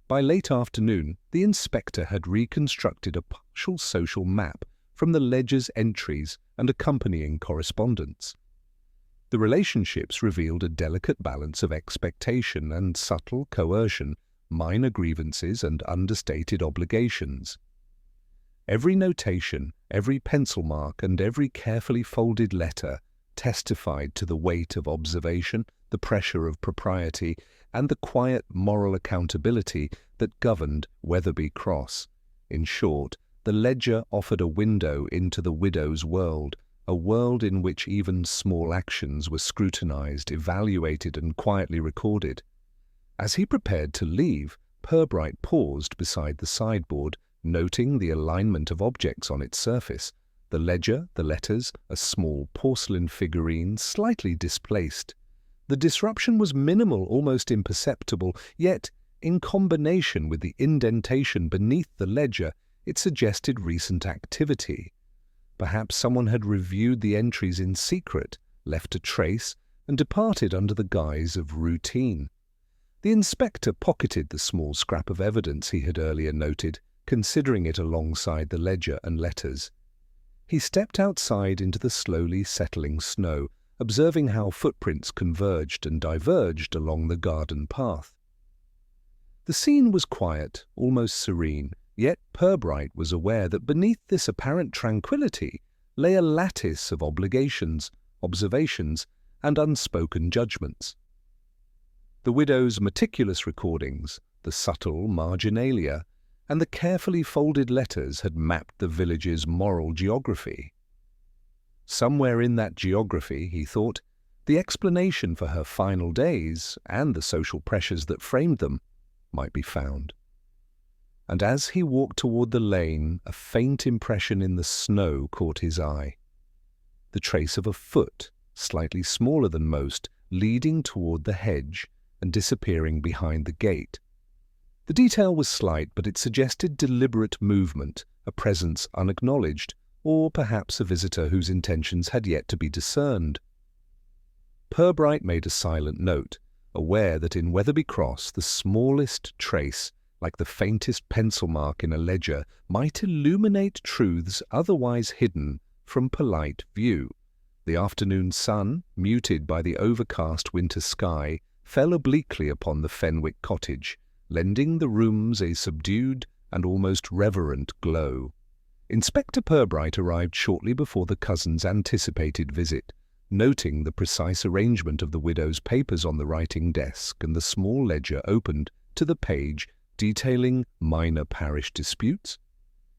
By late afternoon, the inspector had reconstructed a partial social map from the ledger's entries and accompanying correspondence. The relationships revealed a delicate balance of expectation and subtle coercion, minor grievances and understated obligations. Every notation, every pencil mark, and every carefully folded letter testified to the weight of observation, the pressure of propriety, and the quiet moral accountability that governed Wetherby Cross. In short, the ledger offered a window into the widow's world, a world in which even small actions were scrutinized, evaluated, and quietly recorded. As he prepared to leave, Purbright paused beside the sideboard, noting the alignment of objects on its surface. The ledger, the letters, a small porcelain figurine slightly displaced. The disruption was minimal, almost imperceptible, yet, in combination with the indentation beneath the ledger, it suggested recent activity. Perhaps someone had reviewed the entries in secret, left a trace, and departed under the guise of routine. The inspector pocketed the small scrap of evidence he had earlier noted, considering it alongside the ledger and letters. He stepped outside into the slowly settling snow, observing how footprints converged and diverged along the garden path. The scene was quiet, almost serene, yet Purbright was aware that beneath this apparent tranquillity lay a lattice of obligations, observations, and unspoken judgments. The widow's meticulous recordings, the subtle marginalia, and the carefully folded letters had mapped the village's moral geography. Somewhere in that geography, he thought, the explanation for her final days and the social pressures that framed them might be found. And as he walked toward the lane, a faint impression in the snow caught his eye. The trace of a foot, slightly smaller than most, leading toward the hedge and disappearing behind the gate. The detail was slight, but it suggested deliberate movement, a presence unacknowledged, or perhaps a visitor whose intentions had yet to be discerned. Purbright made a silent note, aware that in Wetherby Cross the smallest trace, like the faintest pencil mark in a ledger, might illuminate truths otherwise hidden from polite view. The afternoon sun, muted by the overcast winter sky, fell obliquely upon the Fenwick cottage, lending the rooms a subdued and almost reverent glow. Inspector Purbright arrived shortly before the cousins' anticipated visit, noting the precise arrangement of the widow's papers on the writing desk and the small ledger opened to the page detailing minor parish disputes.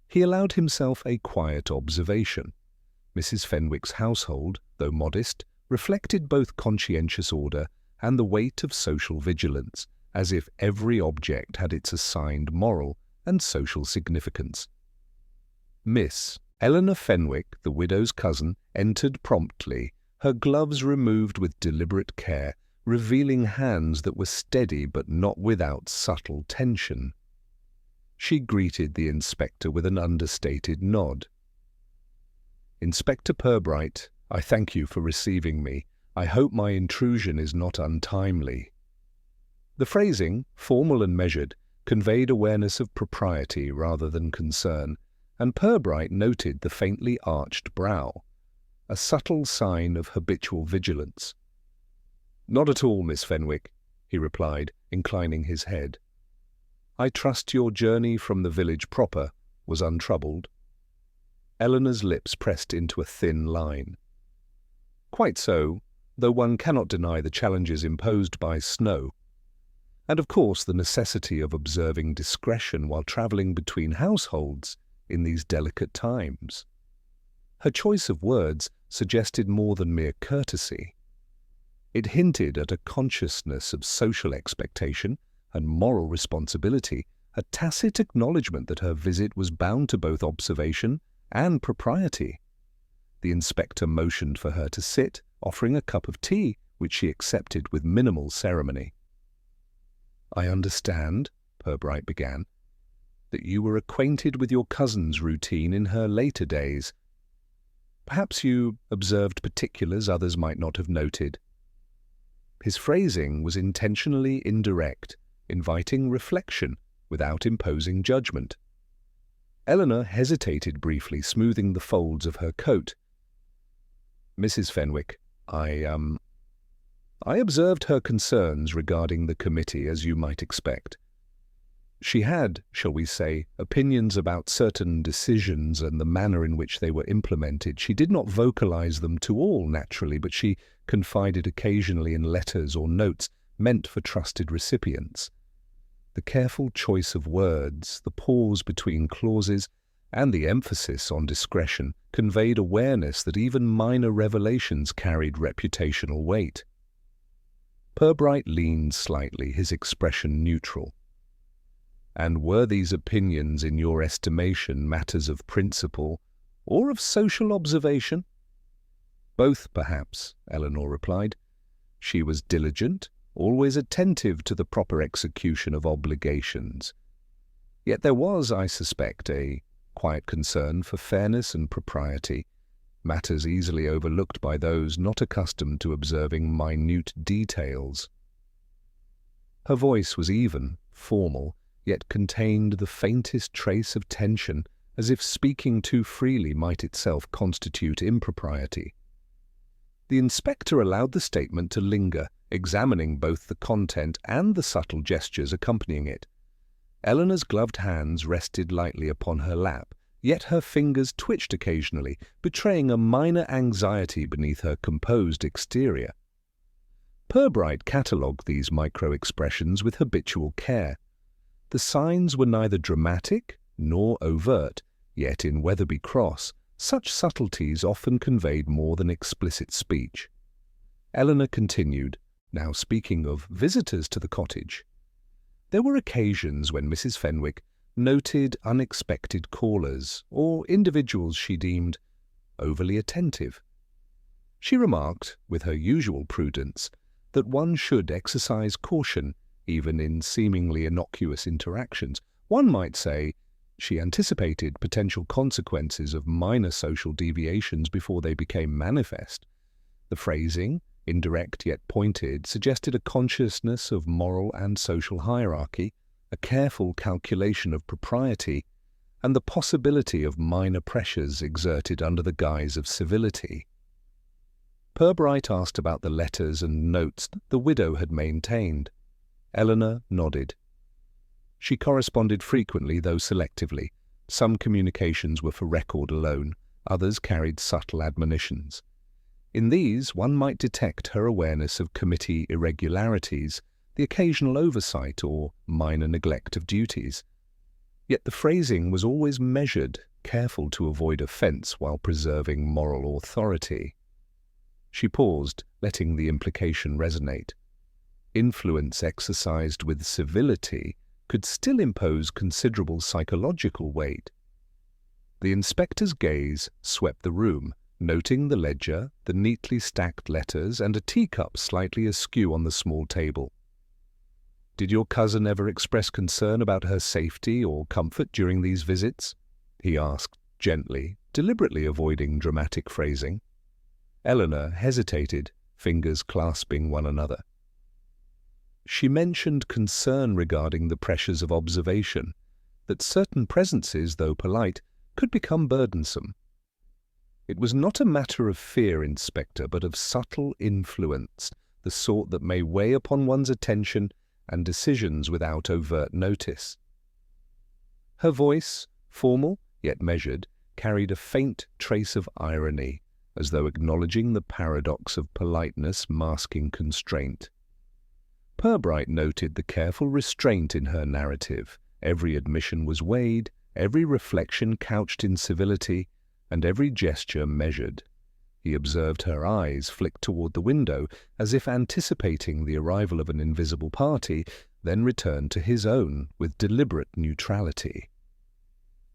He allowed himself a quiet observation. Mrs. Fenwick's household, though modest, reflected both conscientious order and the weight of social vigilance, as if every object had its assigned moral and social significance. Miss Eleanor Fenwick, the widow's cousin, entered promptly, her gloves removed with deliberate care, revealing hands that were steady but not without subtle tension. She greeted the inspector with an understated nod. "Inspector Purbright, I thank you for receiving me. I hope my intrusion is not untimely." The phrasing, formal and measured, conveyed awareness of propriety rather than concern, and Purbright noted the faintly arched brow, a subtle sign of habitual vigilance. "Not at all, Miss Fenwick," he replied, inclining his head. "I trust your journey from the village proper was untroubled." Eleanor's lips pressed into a thin line. "Quite so, though one cannot deny the challenges imposed by snow. And of course the necessity of observing discretion while travelling between households in these delicate times." Her choice of words suggested more than mere courtesy. It hinted at a consciousness of social expectation and moral responsibility, a tacit acknowledgement that her visit was bound to both observation and propriety. The inspector motioned for her to sit, offering a cup of tea, which she accepted with minimal ceremony. "I understand," Purbright began, "that you were acquainted with your cousin's routine in her later days. Perhaps you observed particulars others might not have noted." His phrasing was intentionally indirect, inviting reflection without imposing judgment. Eleanor hesitated briefly, smoothing the folds of her coat. "Mrs. Fenwick, I observed her concerns regarding the committee, as you might expect. She had, shall we say, opinions about certain decisions and the manner in which they were implemented. She did not vocalize them to all, naturally, but she confided occasionally in letters or notes meant for trusted recipients. The careful choice of words, the pause between clauses, and the emphasis on discretion conveyed awareness that even minor revelations carried reputational weight." Purbright leaned slightly, his expression neutral. "And were these opinions, in your estimation, matters of principle or of social observation?" "Both, perhaps," Eleanor replied. "She was diligent, always attentive to the proper execution of obligations. Yet there was, I suspect, a quiet concern for fairness and propriety, matters easily overlooked by those not accustomed to observing minute details." Her voice was even, formal, yet contained the faintest trace of tension, as if speaking too freely might itself constitute impropriety. The inspector allowed the statement to linger, examining both the content and the subtle gestures accompanying it. Eleanor's gloved hands rested lightly upon her lap, yet her fingers twitched occasionally, betraying a minor anxiety beneath her composed exterior. Purbright catalogued these micro-expressions with habitual care. The signs were neither dramatic nor overt, yet in Wetherby Cross such subtleties often conveyed more than explicit speech. Eleanor continued, now speaking of visitors to the cottage. There were occasions when Mrs. Fenwick noted unexpected callers, or individuals she deemed overly attentive. She remarked, with her usual prudence, that one should exercise caution, even in seemingly innocuous interactions. One might say she anticipated potential consequences of minor social deviations before they became manifest. The phrasing, indirect yet pointed, suggested a consciousness of moral and social hierarchy, a careful calculation of propriety, and the possibility of minor pressures exerted under the guise of civility. Purbright asked about the letters and notes the widow had maintained. Eleanor nodded. She corresponded frequently, though selectively. Some communications were for record alone, others carried subtle admonitions. In these, one might detect her awareness of committee irregularities, the occasional oversight or minor neglect of duties. Yet the phrasing was always measured, careful to avoid offence while preserving moral authority. She paused, letting the implication resonate. Influence exercised with civility could still impose considerable psychological weight. The inspector's gaze swept the room, noting the ledger, the neatly stacked letters, and a teacup slightly askew on the small table. "Did your cousin ever express concern about her safety or comfort during these visits?" he asked, gently, deliberately avoiding dramatic phrasing. Eleanor hesitated, fingers clasping one another. She mentioned concern regarding the pressures of observation, that certain presences, though polite, could become burdensome. It was not a matter of fear, Inspector, but of subtle influence, the sort that may weigh upon one's attention and decisions without overt notice. Her voice, formal yet measured, carried a faint trace of irony, as though acknowledging the paradox of politeness masking constraint. Purbright noted the careful restraint in her narrative. Every admission was weighed, every reflection couched in civility, and every gesture measured. He observed her eyes flick toward the window, as if anticipating the arrival of an invisible party, then returned to his own with deliberate neutrality.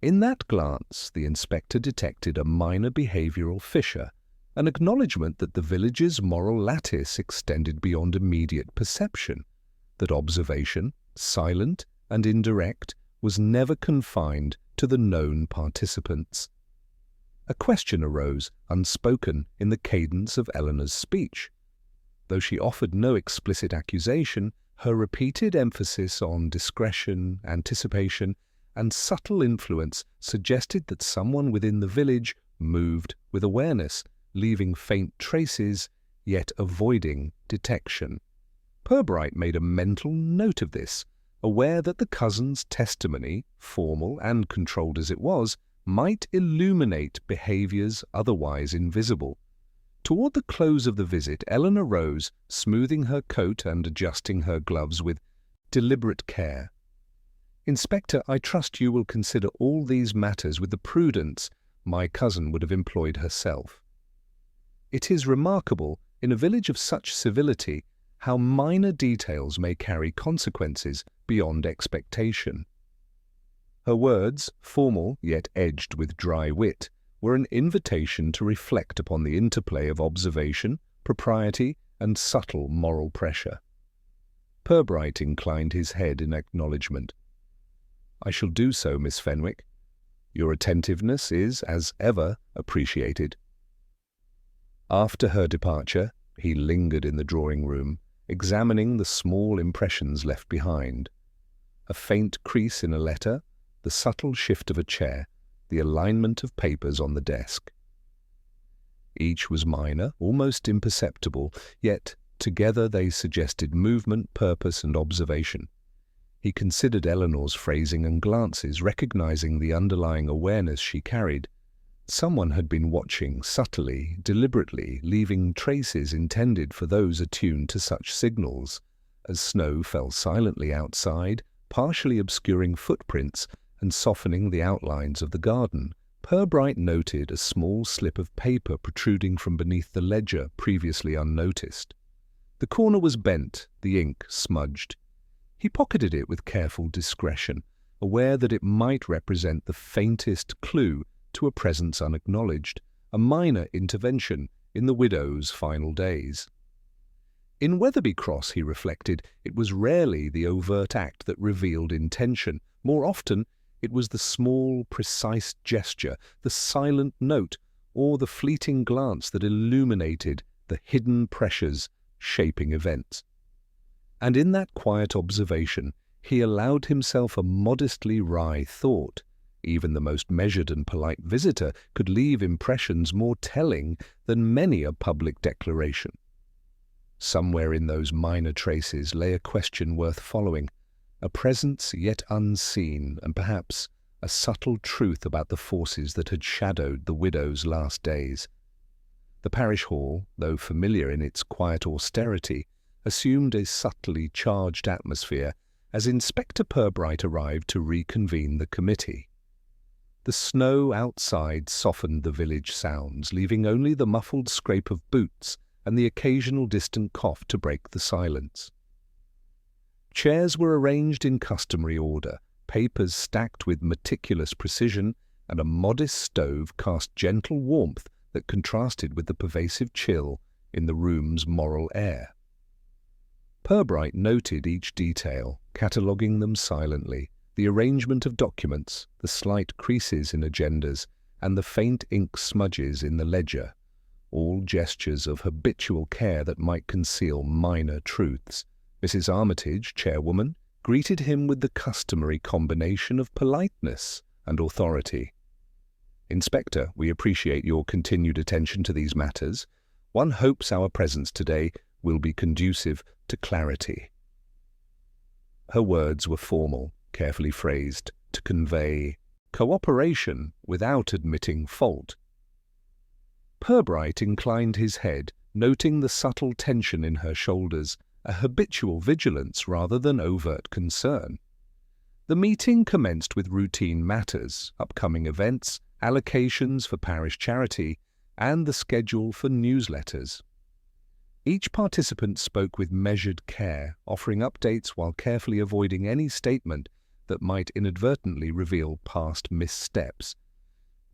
In that glance, the inspector detected a minor behavioral fissure, an acknowledgement that the village's moral lattice extended beyond immediate perception, that observation, silent and indirect, was never confined to the known participants. A question arose, unspoken, in the cadence of Eleanor's speech. Though she offered no explicit accusation, her repeated emphasis on discretion, anticipation, and subtle influence suggested that someone within the village moved with awareness, leaving faint traces, yet avoiding detection. Purbright made a mental note of this, aware that the cousin's testimony, formal and controlled as it was, might illuminate behaviours otherwise invisible. Toward the close of the visit, Eleanor rose, smoothing her coat and adjusting her gloves with deliberate care. "Inspector, I trust you will consider all these matters with the prudence my cousin would have employed herself. It is remarkable, in a village of such civility, how minor details may carry consequences beyond expectation." Her words, formal yet edged with dry wit, were an invitation to reflect upon the interplay of observation, propriety, and subtle moral pressure. Purbright inclined his head in acknowledgment. "I shall do so, Miss Fenwick. Your attentiveness is, as ever, appreciated." After her departure, he lingered in the drawing-room, examining the small impressions left behind. A faint crease in a letter, the subtle shift of a chair, the alignment of papers on the desk. Each was minor, almost imperceptible, yet together they suggested movement, purpose, and observation. He considered Eleanor's phrasing and glances, recognizing the underlying awareness she carried. Someone had been watching subtly, deliberately, leaving traces intended for those attuned to such signals. As snow fell silently outside, partially obscuring footprints and softening the outlines of the garden, Purbright noted a small slip of paper protruding from beneath the ledger previously unnoticed. The corner was bent, the ink smudged. He pocketed it with careful discretion, aware that it might represent the faintest clue to a presence unacknowledged, a minor intervention in the widow's final days. In Wetherby Cross, he reflected, it was rarely the overt act that revealed intention. More often, it was the small, precise gesture, the silent note, or the fleeting glance that illuminated the hidden pressures shaping events. And in that quiet observation, he allowed himself a modestly wry thought. Even the most measured and polite visitor could leave impressions more telling than many a public declaration. Somewhere in those minor traces lay a question worth following, a presence yet unseen, and perhaps a subtle truth about the forces that had shadowed the widow's last days. The parish hall, though familiar in its quiet austerity, assumed a subtly charged atmosphere as Inspector Purbright arrived to reconvene the committee. The snow outside softened the village sounds, leaving only the muffled scrape of boots and the occasional distant cough to break the silence. Chairs were arranged in customary order, papers stacked with meticulous precision, and a modest stove cast gentle warmth that contrasted with the pervasive chill in the room's moral air. Purbright noted each detail, cataloguing them silently, the arrangement of documents, the slight creases in agendas, and the faint ink smudges in the ledger, all gestures of habitual care that might conceal minor truths. Mrs. Armitage, chairwoman, greeted him with the customary combination of politeness and authority. "Inspector, we appreciate your continued attention to these matters. One hopes our presence today will be conducive to clarity." Her words were formal, carefully phrased, to convey cooperation without admitting fault. Purbright inclined his head, noting the subtle tension in her shoulders, a habitual vigilance rather than overt concern. The meeting commenced with routine matters, upcoming events, allocations for parish charity, and the schedule for newsletters. Each participant spoke with measured care, offering updates while carefully avoiding any statement that might inadvertently reveal past missteps.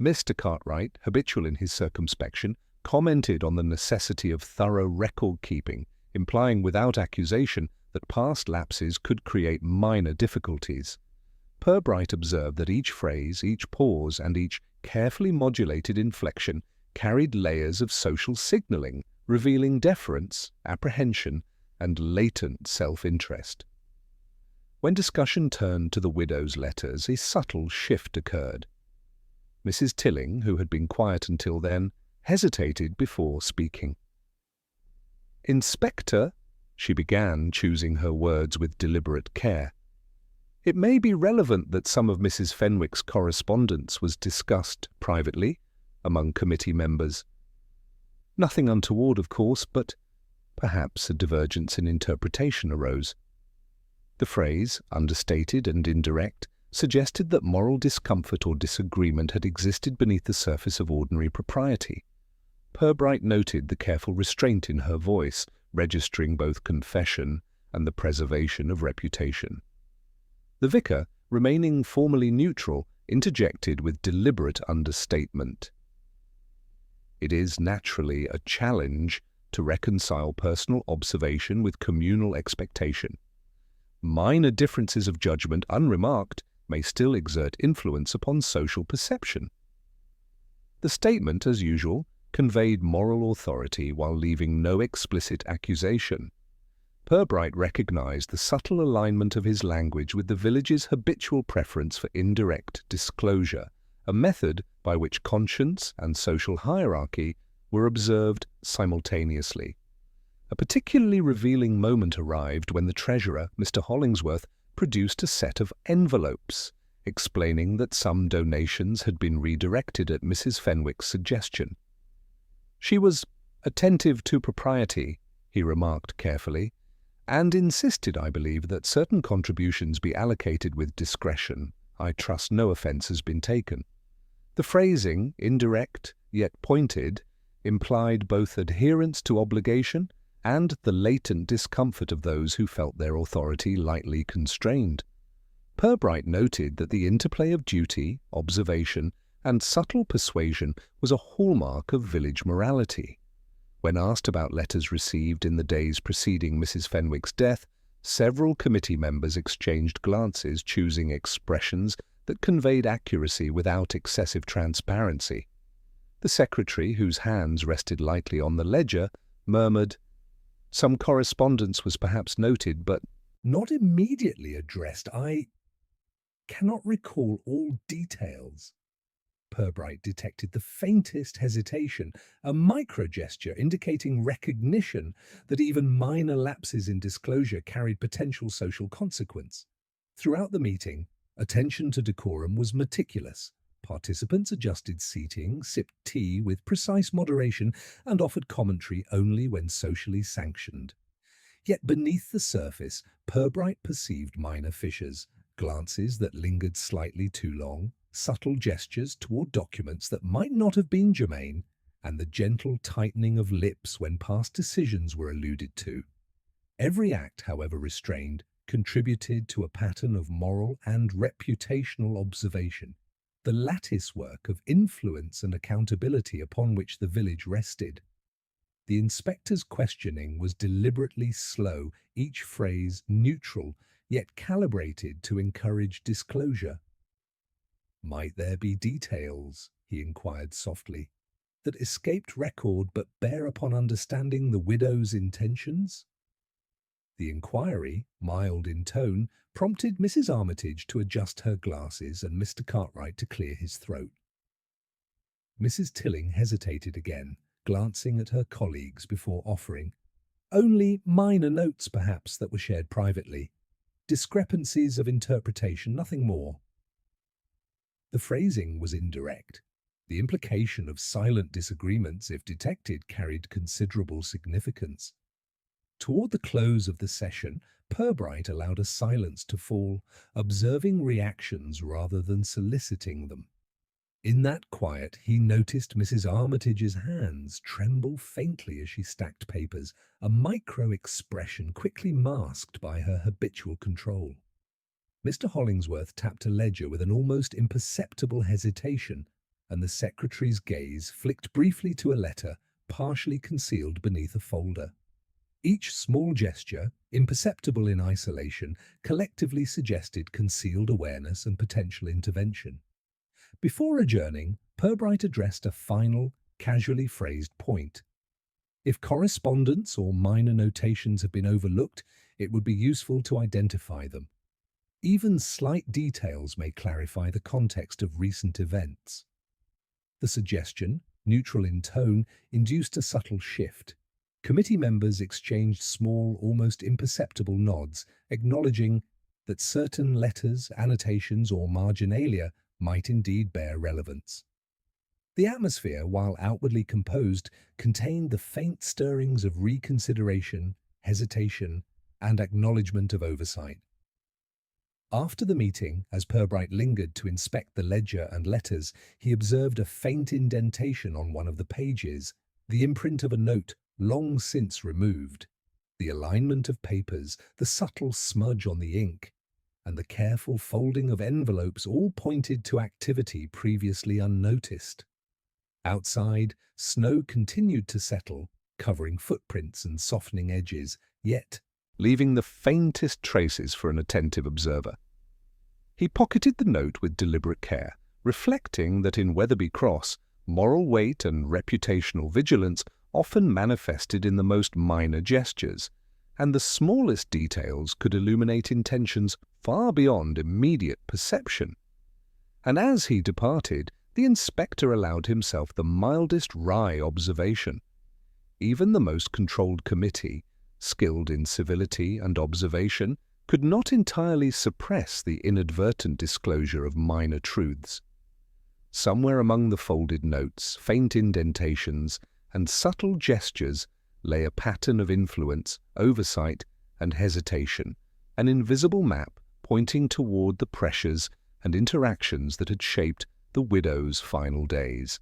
Mr. Cartwright, habitual in his circumspection, commented on the necessity of thorough record-keeping, implying without accusation that past lapses could create minor difficulties. Purbright observed that each phrase, each pause, and each carefully modulated inflection carried layers of social signaling, revealing deference, apprehension, and latent self-interest. When discussion turned to the widow's letters, a subtle shift occurred. Mrs. Tilling, who had been quiet until then, hesitated before speaking. "Inspector," she began, choosing her words with deliberate care, "it may be relevant that some of Mrs. Fenwick's correspondence was discussed privately among committee members. Nothing untoward, of course, but perhaps a divergence in interpretation arose." The phrase, understated and indirect, suggested that moral discomfort or disagreement had existed beneath the surface of ordinary propriety. Purbright noted the careful restraint in her voice, registering both confession and the preservation of reputation. The vicar, remaining formally neutral, interjected with deliberate understatement. "It is naturally a challenge to reconcile personal observation with communal expectation. Minor differences of judgment, unremarked, may still exert influence upon social perception." The statement, as usual, conveyed moral authority while leaving no explicit accusation. Purbright recognized the subtle alignment of his language with the village's habitual preference for indirect disclosure, a method by which conscience and social hierarchy were observed simultaneously. A particularly revealing moment arrived when the treasurer, Mr. Hollingsworth, produced a set of envelopes, explaining that some donations had been redirected at Mrs. Fenwick's suggestion. "She was attentive to propriety," he remarked carefully, "and insisted, I believe, that certain contributions be allocated with discretion. I trust no offence has been taken." The phrasing, indirect yet pointed, implied both adherence to obligation and the latent discomfort of those who felt their authority lightly constrained. Purbright noted that the interplay of duty, observation, and subtle persuasion was a hallmark of village morality. When asked about letters received in the days preceding Mrs. Fenwick's death, several committee members exchanged glances, choosing expressions that conveyed accuracy without excessive transparency. The secretary, whose hands rested lightly on the ledger, murmured, "Some correspondence was perhaps noted, but not immediately addressed. I cannot recall all details." Purbright detected the faintest hesitation, a micro-gesture indicating recognition that even minor lapses in disclosure carried potential social consequence. Throughout the meeting, attention to decorum was meticulous. Participants adjusted seating, sipped tea with precise moderation, and offered commentary only when socially sanctioned. Yet beneath the surface, Purbright perceived minor fissures, glances that lingered slightly too long, subtle gestures toward documents that might not have been germane, and the gentle tightening of lips when past decisions were alluded to. Every act, however restrained, contributed to a pattern of moral and reputational observation, the latticework of influence and accountability upon which the village rested. The inspector's questioning was deliberately slow, each phrase neutral, yet calibrated to encourage disclosure. "Might there be details," he inquired softly, "that escaped record but bear upon understanding the widow's intentions?" The inquiry, mild in tone, prompted Mrs. Armitage to adjust her glasses and Mr. Cartwright to clear his throat. Mrs. Tilling hesitated again, glancing at her colleagues before offering, "Only minor notes, perhaps, that were shared privately. Discrepancies of interpretation, nothing more." The phrasing was indirect. The implication of silent disagreements, if detected, carried considerable significance. Toward the close of the session, Purbright allowed a silence to fall, observing reactions rather than soliciting them. In that quiet, he noticed Mrs. Armitage's hands tremble faintly as she stacked papers, a micro-expression quickly masked by her habitual control. Mr. Hollingsworth tapped a ledger with an almost imperceptible hesitation, and the secretary's gaze flicked briefly to a letter partially concealed beneath a folder. Each small gesture, imperceptible in isolation, collectively suggested concealed awareness and potential intervention. Before adjourning, Purbright addressed a final, casually phrased point. If correspondence or minor notations have been overlooked, it would be useful to identify them. Even slight details may clarify the context of recent events. The suggestion, neutral in tone, induced a subtle shift. Committee members exchanged small, almost imperceptible nods, acknowledging that certain letters, annotations, or marginalia might indeed bear relevance. The atmosphere, while outwardly composed, contained the faint stirrings of reconsideration, hesitation, and acknowledgement of oversight. After the meeting, as Purbright lingered to inspect the ledger and letters, he observed a faint indentation on one of the pages, the imprint of a note long since removed. The alignment of papers, the subtle smudge on the ink, and the careful folding of envelopes all pointed to activity previously unnoticed. Outside, snow continued to settle, covering footprints and softening edges, yet leaving the faintest traces for an attentive observer. He pocketed the note with deliberate care, reflecting that in Wetherby Cross, moral weight and reputational vigilance often manifested in the most minor gestures, and the smallest details could illuminate intentions far beyond immediate perception. And as he departed, the inspector allowed himself the mildest wry observation. Even the most controlled committee, skilled in civility and observation, could not entirely suppress the inadvertent disclosure of minor truths. Somewhere among the folded notes, faint indentations, and subtle gestures lay a pattern of influence, oversight, and hesitation, an invisible map pointing toward the pressures and interactions that had shaped the widow's final days.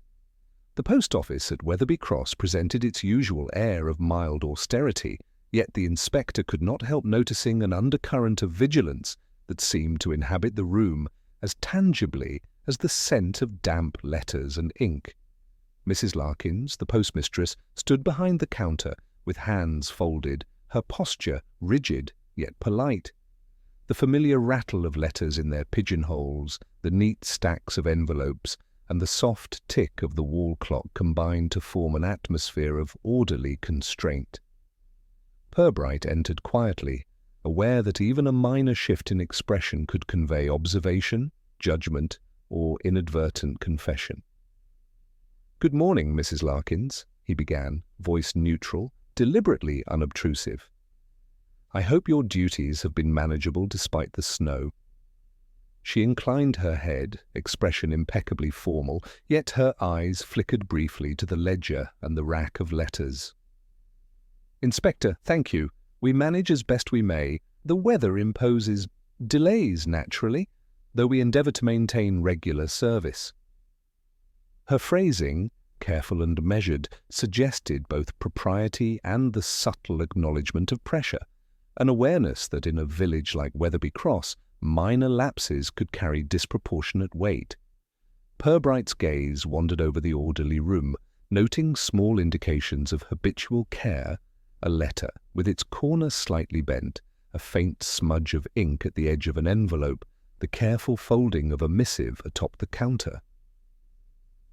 The post office at Wetherby Cross presented its usual air of mild austerity, yet the inspector could not help noticing an undercurrent of vigilance that seemed to inhabit the room as tangibly as the scent of damp letters and ink. Mrs. Larkins, the postmistress, stood behind the counter with hands folded, her posture rigid yet polite. The familiar rattle of letters in their pigeonholes, the neat stacks of envelopes, and the soft tick of the wall clock combined to form an atmosphere of orderly constraint. Purbright entered quietly, aware that even a minor shift in expression could convey observation, judgment, or inadvertent confession. "Good morning, Mrs. Larkins," he began, voice neutral, deliberately unobtrusive. "I hope your duties have been manageable despite the snow." She inclined her head, expression impeccably formal, yet her eyes flickered briefly to the ledger and the rack of letters. "Inspector, thank you. We manage as best we may. The weather imposes delays, naturally, though we endeavour to maintain regular service." Her phrasing, careful and measured, suggested both propriety and the subtle acknowledgement of pressure, an awareness that in a village like Wetherby Cross, minor lapses could carry disproportionate weight. Purbright's gaze wandered over the orderly room, noting small indications of habitual care, a letter with its corner slightly bent, a faint smudge of ink at the edge of an envelope, the careful folding of a missive atop the counter.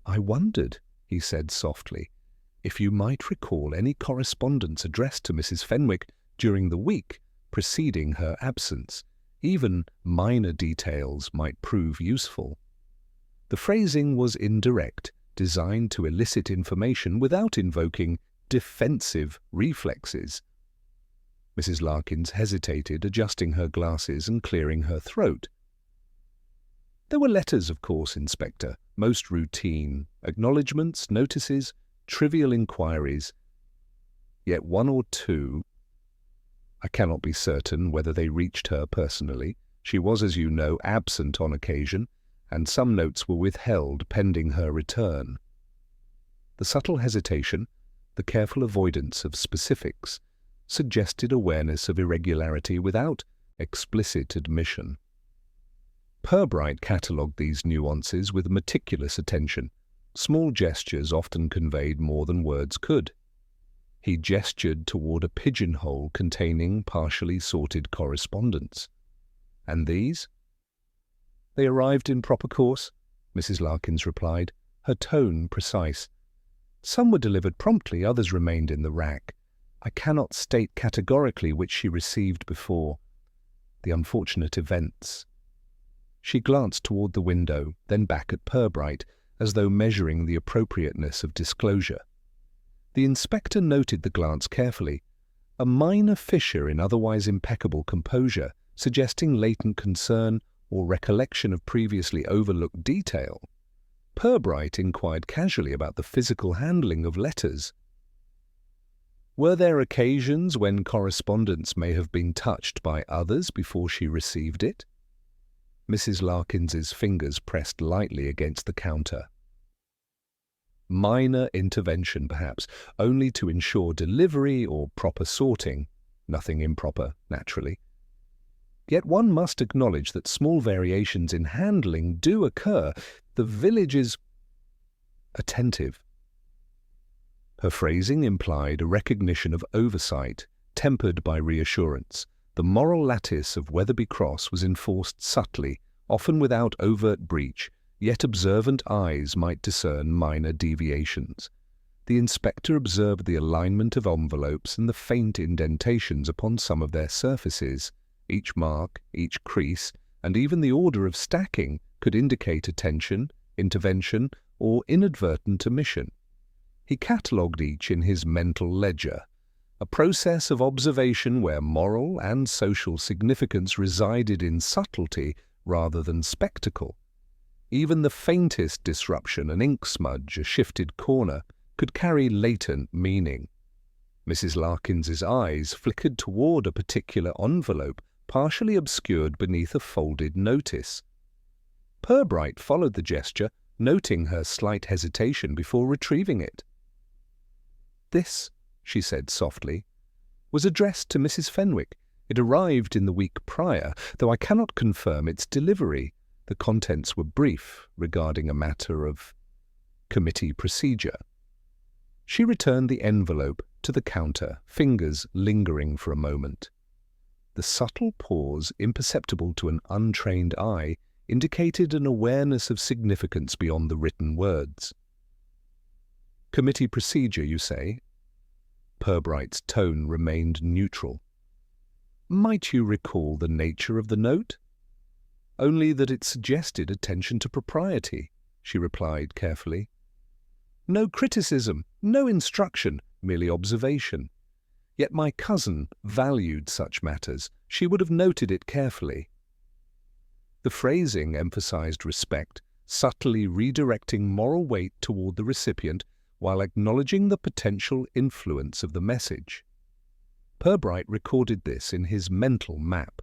"I wondered," he said softly, "if you might recall any correspondence addressed to Mrs. Fenwick during the week preceding her absence. Even minor details might prove useful." The phrasing was indirect, designed to elicit information without invoking defensive reflexes. Mrs. Larkins hesitated, adjusting her glasses and clearing her throat. "There were letters, of course, Inspector, most routine, acknowledgements, notices, trivial inquiries. Yet one or two. I cannot be certain whether they reached her personally. She was, as you know, absent on occasion, and some notes were withheld pending her return." The subtle hesitation, the careful avoidance of specifics, suggested awareness of irregularity without explicit admission. Purbright catalogued these nuances with meticulous attention. Small gestures often conveyed more than words could. He gestured toward a pigeonhole containing partially sorted correspondence. "And these?" "They arrived in proper course," Mrs. Larkins replied, her tone precise. "Some were delivered promptly, others remained in the rack. I cannot state categorically which she received before the unfortunate events." She glanced toward the window, then back at Purbright, as though measuring the appropriateness of disclosure. The inspector noted the glance carefully, a minor fissure in otherwise impeccable composure, suggesting latent concern or recollection of previously overlooked detail. Purbright inquired casually about the physical handling of letters. "Were there occasions when correspondence may have been touched by others before she received it?" Mrs. Larkins's fingers pressed lightly against the counter. "Minor intervention, perhaps, only to ensure delivery or proper sorting. Nothing improper, naturally. Yet one must acknowledge that small variations in handling do occur. The village is attentive." Her phrasing implied a recognition of oversight, tempered by reassurance. The moral lattice of Wetherby Cross was enforced subtly, often without overt breach, yet observant eyes might discern minor deviations. The inspector observed the alignment of envelopes and the faint indentations upon some of their surfaces. Each mark, each crease, and even the order of stacking could indicate attention, intervention, or inadvertent omission. He catalogued each in his mental ledger, a process of observation where moral and social significance resided in subtlety rather than spectacle. Even the faintest disruption, an ink smudge, a shifted corner, could carry latent meaning. Mrs. Larkins's eyes flickered toward a particular envelope, partially obscured beneath a folded notice. Purbright followed the gesture, noting her slight hesitation before retrieving it. "This," she said softly, "was addressed to Mrs. Fenwick. It arrived in the week prior, though I cannot confirm its delivery. The contents were brief, regarding a matter of—" committee procedure. She returned the envelope to the counter, fingers lingering for a moment. The subtle pause, imperceptible to an untrained eye, indicated an awareness of significance beyond the written words. "Committee procedure, you say?" Purbright's tone remained neutral. "Might you recall the nature of the note?" "Only that it suggested attention to propriety," she replied carefully. "No criticism, no instruction, merely observation. Yet my cousin valued such matters. She would have noted it carefully." The phrasing emphasized respect, subtly redirecting moral weight toward the recipient while acknowledging the potential influence of the message. Purbright recorded this in his mental map.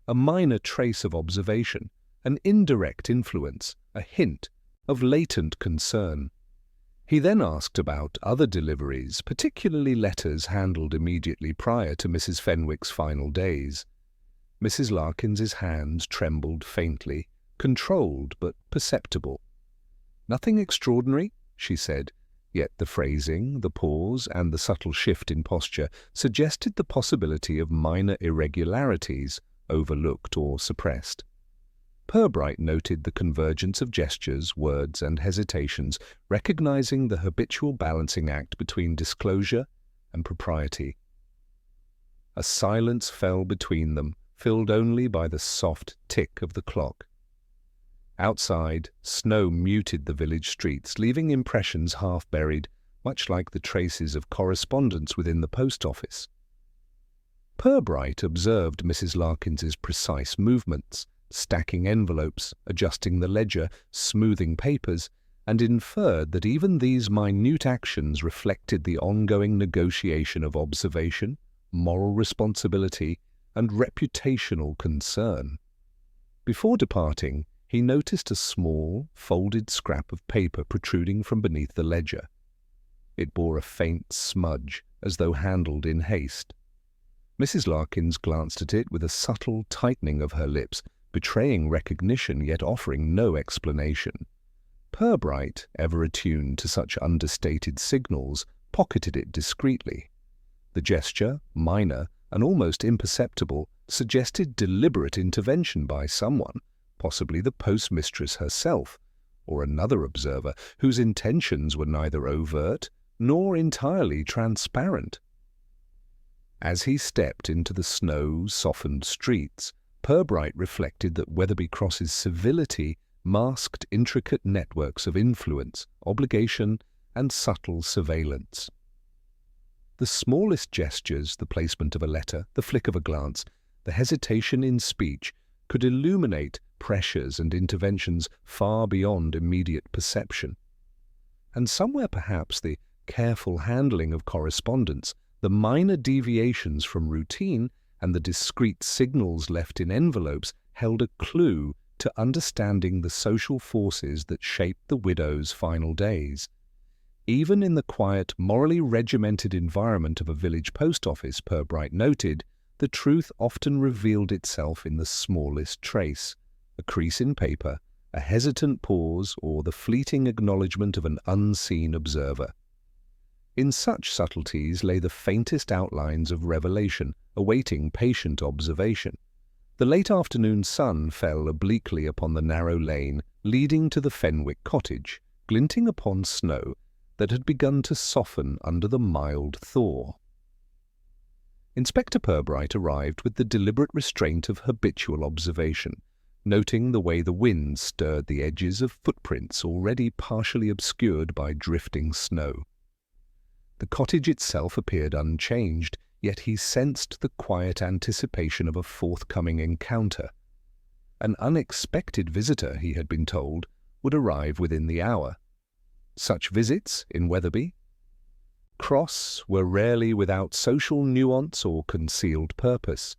A minor trace of observation, an indirect influence, a hint of latent concern. He then asked about other deliveries, particularly letters handled immediately prior to Mrs. Fenwick's final days. Mrs. Larkins's hands trembled faintly, controlled but perceptible. "Nothing extraordinary," she said, yet the phrasing, the pause, and the subtle shift in posture suggested the possibility of minor irregularities, overlooked or suppressed. Purbright noted the convergence of gestures, words, and hesitations, recognizing the habitual balancing act between disclosure and propriety. A silence fell between them, filled only by the soft tick of the clock. Outside, snow muted the village streets, leaving impressions half buried, much like the traces of correspondence within the post office. Purbright observed Mrs. Larkins's precise movements, stacking envelopes, adjusting the ledger, smoothing papers, and inferred that even these minute actions reflected the ongoing negotiation of observation, moral responsibility, and reputational concern. Before departing, he noticed a small, folded scrap of paper protruding from beneath the ledger. It bore a faint smudge, as though handled in haste. Mrs. Larkins glanced at it with a subtle tightening of her lips, betraying recognition yet offering no explanation. Purbright, ever attuned to such understated signals, pocketed it discreetly. The gesture, minor and almost imperceptible, suggested deliberate intervention by someone, possibly the postmistress herself, or another observer whose intentions were neither overt nor entirely transparent. As he stepped into the snow-softened streets, Purbright reflected that Wetherby Cross's civility masked intricate networks of influence, obligation, and subtle surveillance. The smallest gestures, the placement of a letter, the flick of a glance, the hesitation in speech, could illuminate pressures and interventions far beyond immediate perception. And somewhere perhaps the careful handling of correspondence, the minor deviations from routine, and the discreet signals left in envelopes held a clue to understanding the social forces that shaped the widow's final days. Even in the quiet, morally regimented environment of a village post office, Purbright noted, the truth often revealed itself in the smallest trace, a crease in paper, a hesitant pause, or the fleeting acknowledgement of an unseen observer. In such subtleties lay the faintest outlines of revelation, awaiting patient observation. The late afternoon sun fell obliquely upon the narrow lane leading to the Fenwick cottage, glinting upon snow that had begun to soften under the mild thaw. Inspector Purbright arrived with the deliberate restraint of habitual observation, noting the way the wind stirred the edges of footprints already partially obscured by drifting snow. The cottage itself appeared unchanged, yet he sensed the quiet anticipation of a forthcoming encounter. An unexpected visitor, he had been told, would arrive within the hour. Such visits, in Wetherby Cross, were rarely without social nuance or concealed purpose.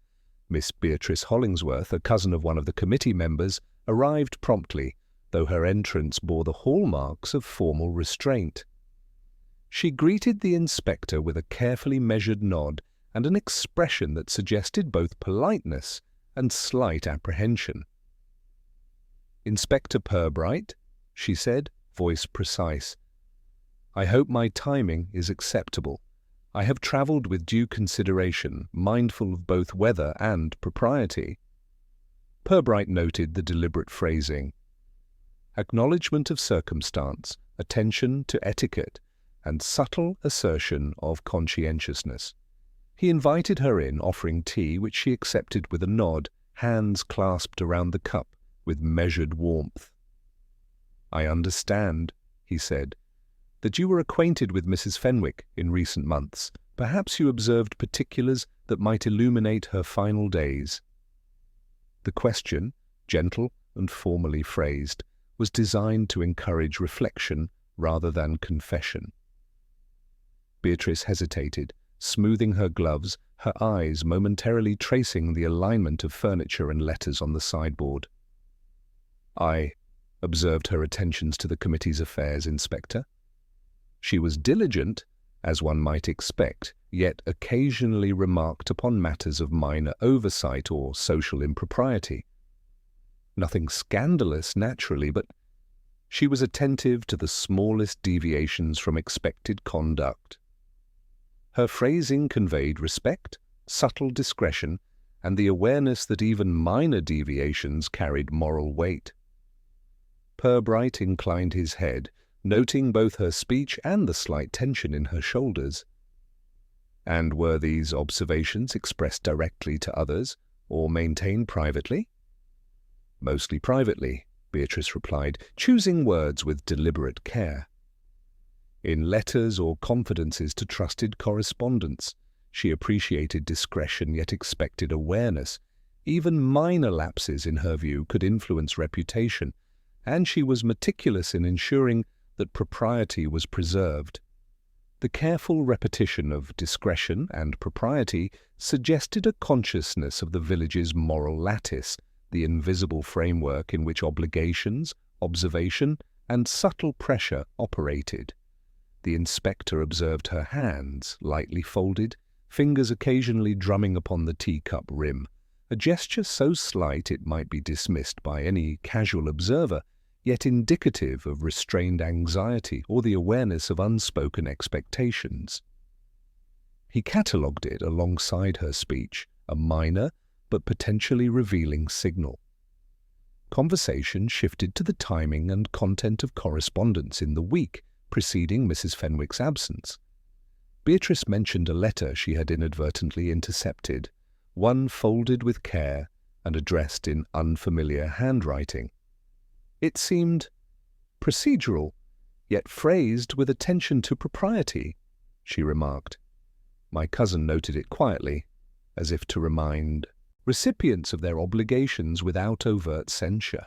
Miss Beatrice Hollingsworth, a cousin of one of the committee members, arrived promptly, though her entrance bore the hallmarks of formal restraint. She greeted the inspector with a carefully measured nod and an expression that suggested both politeness and slight apprehension. "Inspector Purbright," she said, voice precise. "I hope my timing is acceptable. I have travelled with due consideration, mindful of both weather and propriety." Purbright noted the deliberate phrasing. Acknowledgement of circumstance, attention to etiquette, and subtle assertion of conscientiousness. He invited her in, offering tea, which she accepted with a nod, hands clasped around the cup with measured warmth. "I understand," he said, "that you were acquainted with Mrs. Fenwick in recent months. Perhaps you observed particulars that might illuminate her final days." The question, gentle and formally phrased, was designed to encourage reflection rather than confession. Beatrice hesitated, smoothing her gloves, her eyes momentarily tracing the alignment of furniture and letters on the sideboard. "I observed her attentions to the committee's affairs, Inspector. She was diligent, as one might expect, yet occasionally remarked upon matters of minor oversight or social impropriety. Nothing scandalous, naturally, but she was attentive to the smallest deviations from expected conduct. Her phrasing conveyed respect, subtle discretion, and the awareness that even minor deviations carried moral weight." Purbright inclined his head, noting both her speech and the slight tension in her shoulders. "And were these observations expressed directly to others, or maintained privately?" "Mostly privately," Beatrice replied, choosing words with deliberate care. "In letters or confidences to trusted correspondents, she appreciated discretion yet expected awareness. Even minor lapses, in her view, could influence reputation, and she was meticulous in ensuring that propriety was preserved." The careful repetition of discretion and propriety suggested a consciousness of the village's moral lattice, the invisible framework in which obligations, observation, and subtle pressure operated. The inspector observed her hands, lightly folded, fingers occasionally drumming upon the teacup rim, a gesture so slight it might be dismissed by any casual observer, yet indicative of restrained anxiety or the awareness of unspoken expectations. He catalogued it alongside her speech, a minor but potentially revealing signal. Conversation shifted to the timing and content of correspondence in the week preceding Mrs. Fenwick's absence. Beatrice mentioned a letter she had inadvertently intercepted, one folded with care and addressed in unfamiliar handwriting. It seemed procedural, yet phrased with attention to propriety, she remarked. My cousin noted it quietly, as if to remind recipients of their obligations without overt censure.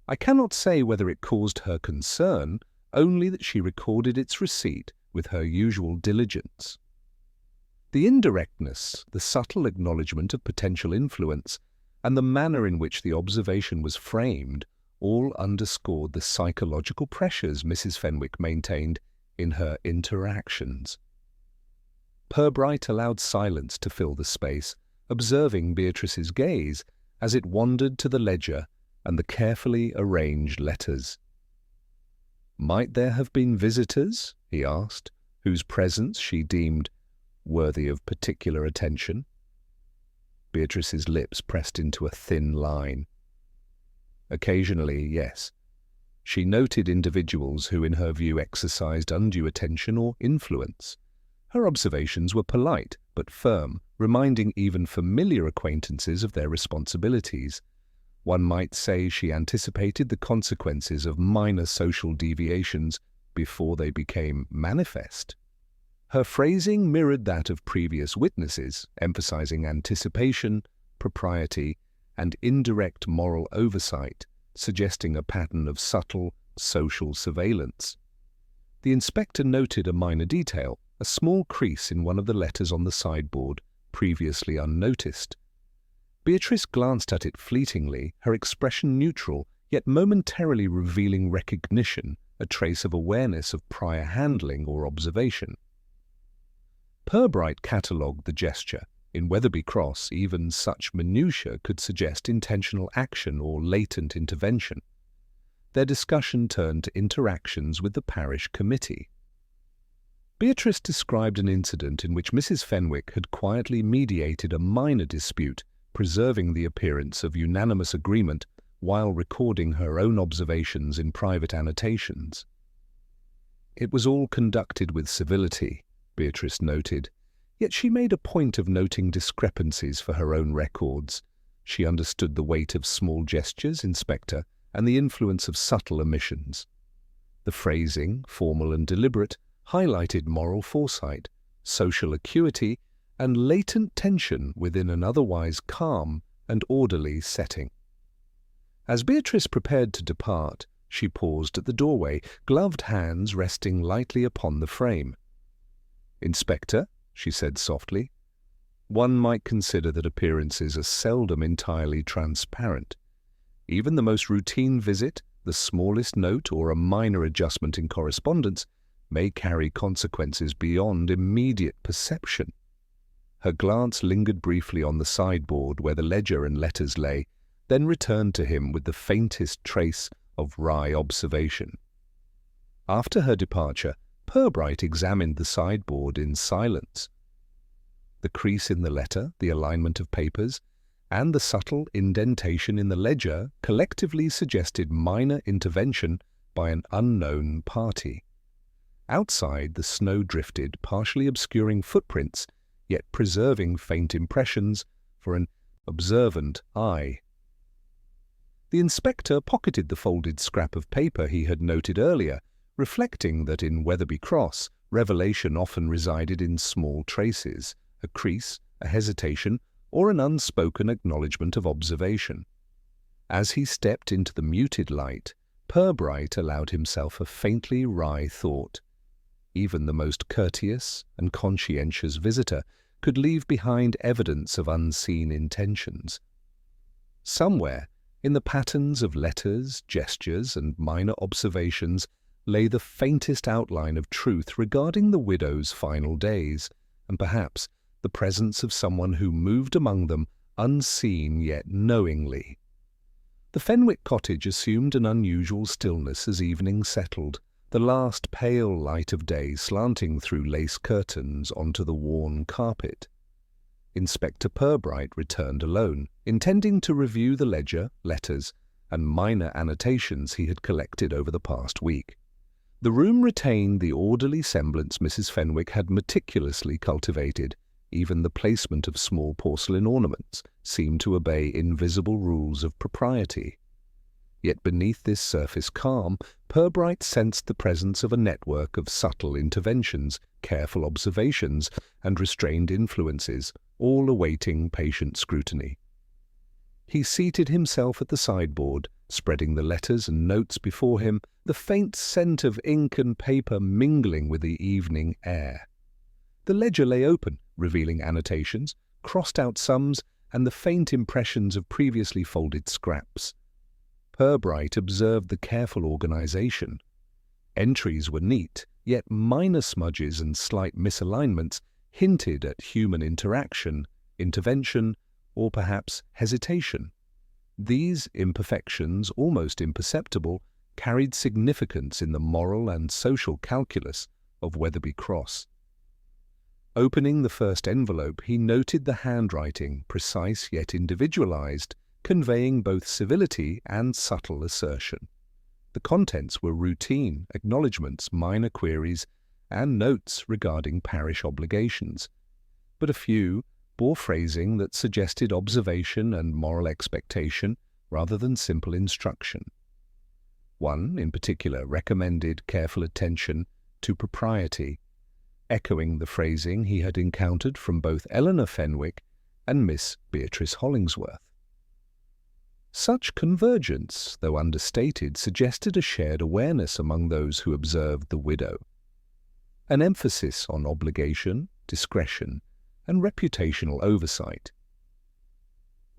I cannot say whether it caused her concern, only that she recorded its receipt with her usual diligence. The indirectness, the subtle acknowledgement of potential influence, and the manner in which the observation was framed all underscored the psychological pressures Mrs. Fenwick maintained in her interactions. Purbright allowed silence to fill the space, observing Beatrice's gaze as it wandered to the ledger and the carefully arranged letters. Might there have been visitors, he asked, whose presence she deemed worthy of particular attention? Beatrice's lips pressed into a thin line. Occasionally, yes. She noted individuals who in her view exercised undue attention or influence. Her observations were polite but firm, reminding even familiar acquaintances of their responsibilities. One might say she anticipated the consequences of minor social deviations before they became manifest. Her phrasing mirrored that of previous witnesses, emphasizing anticipation, propriety, and indirect moral oversight, suggesting a pattern of subtle social surveillance. The inspector noted a minor detail, a small crease in one of the letters on the sideboard, previously unnoticed. Beatrice glanced at it fleetingly, her expression neutral, yet momentarily revealing recognition, a trace of awareness of prior handling or observation. Purbright catalogued the gesture. In Wetherby Cross, even such minutiae could suggest intentional action or latent intervention. their discussion turned to interactions with the parish committee. Beatrice described an incident in which Mrs. Fenwick had quietly mediated a minor dispute, preserving the appearance of unanimous agreement while recording her own observations in private annotations. It was all conducted with civility, Beatrice noted, yet she made a point of noting discrepancies for her own records. She understood the weight of small gestures, Inspector, and the influence of subtle omissions. The phrasing, formal and deliberate, highlighted moral foresight, social acuity, and latent tension within an otherwise calm and orderly setting. As Beatrice prepared to depart, she paused at the doorway, gloved hands resting lightly upon the frame. "Inspector," she said softly, "one might consider that appearances are seldom entirely transparent. Even the most routine visit, the smallest note, or a minor adjustment in correspondence may carry consequences beyond immediate perception." Her glance lingered briefly on the sideboard where the ledger and letters lay, then returned to him with the faintest trace of wry observation. After her departure, Purbright examined the sideboard in silence. The crease in the letter, the alignment of papers, and the subtle indentation in the ledger collectively suggested minor intervention by an unknown party. Outside, the snow drifted, partially obscuring footprints, yet preserving faint impressions for an observant eye. The inspector pocketed the folded scrap of paper he had noted earlier, reflecting that in Wetherby Cross, revelation often resided in small traces, a crease, a hesitation, or an unspoken acknowledgement of observation. As he stepped into the muted light, Purbright allowed himself a faintly wry thought. Even the most courteous and conscientious visitor could leave behind evidence of unseen intentions. Somewhere, in the patterns of letters, gestures, and minor observations, lay the faintest outline of truth regarding the widow's final days, and perhaps the presence of someone who moved among them unseen yet knowingly. The Fenwick cottage assumed an unusual stillness as evening settled, the last pale light of day slanting through lace curtains onto the worn carpet. Inspector Purbright returned alone, intending to review the ledger, letters, and minor annotations he had collected over the past week. The room retained the orderly semblance Mrs. Fenwick had meticulously cultivated. Even the placement of small porcelain ornaments seemed to obey invisible rules of propriety. Yet beneath this surface calm, Purbright sensed the presence of a network of subtle interventions, careful observations, and restrained influences, all awaiting patient scrutiny. He seated himself at the sideboard, spreading the letters and notes before him, the faint scent of ink and paper mingling with the evening air. The ledger lay open, revealing annotations, crossed-out sums, and the faint impressions of previously folded scraps. Purbright observed the careful organization. Entries were neat, yet minor smudges and slight misalignments hinted at human interaction, intervention, or perhaps hesitation. These imperfections, almost imperceptible, carried significance in the moral and social calculus of Wetherby Cross. Opening the first envelope, he noted the handwriting, precise yet individualized, conveying both civility and subtle assertion. The contents were routine acknowledgements, minor queries, and notes regarding parish obligations, but a few bore phrasing that suggested observation and moral expectation rather than simple instruction. One, in particular, recommended careful attention to propriety, echoing the phrasing he had encountered from both Eleanor Fenwick and Miss Beatrice Hollingsworth. Such convergence, though understated, suggested a shared awareness among those who observed the widow. An emphasis on obligation, discretion, and reputational oversight.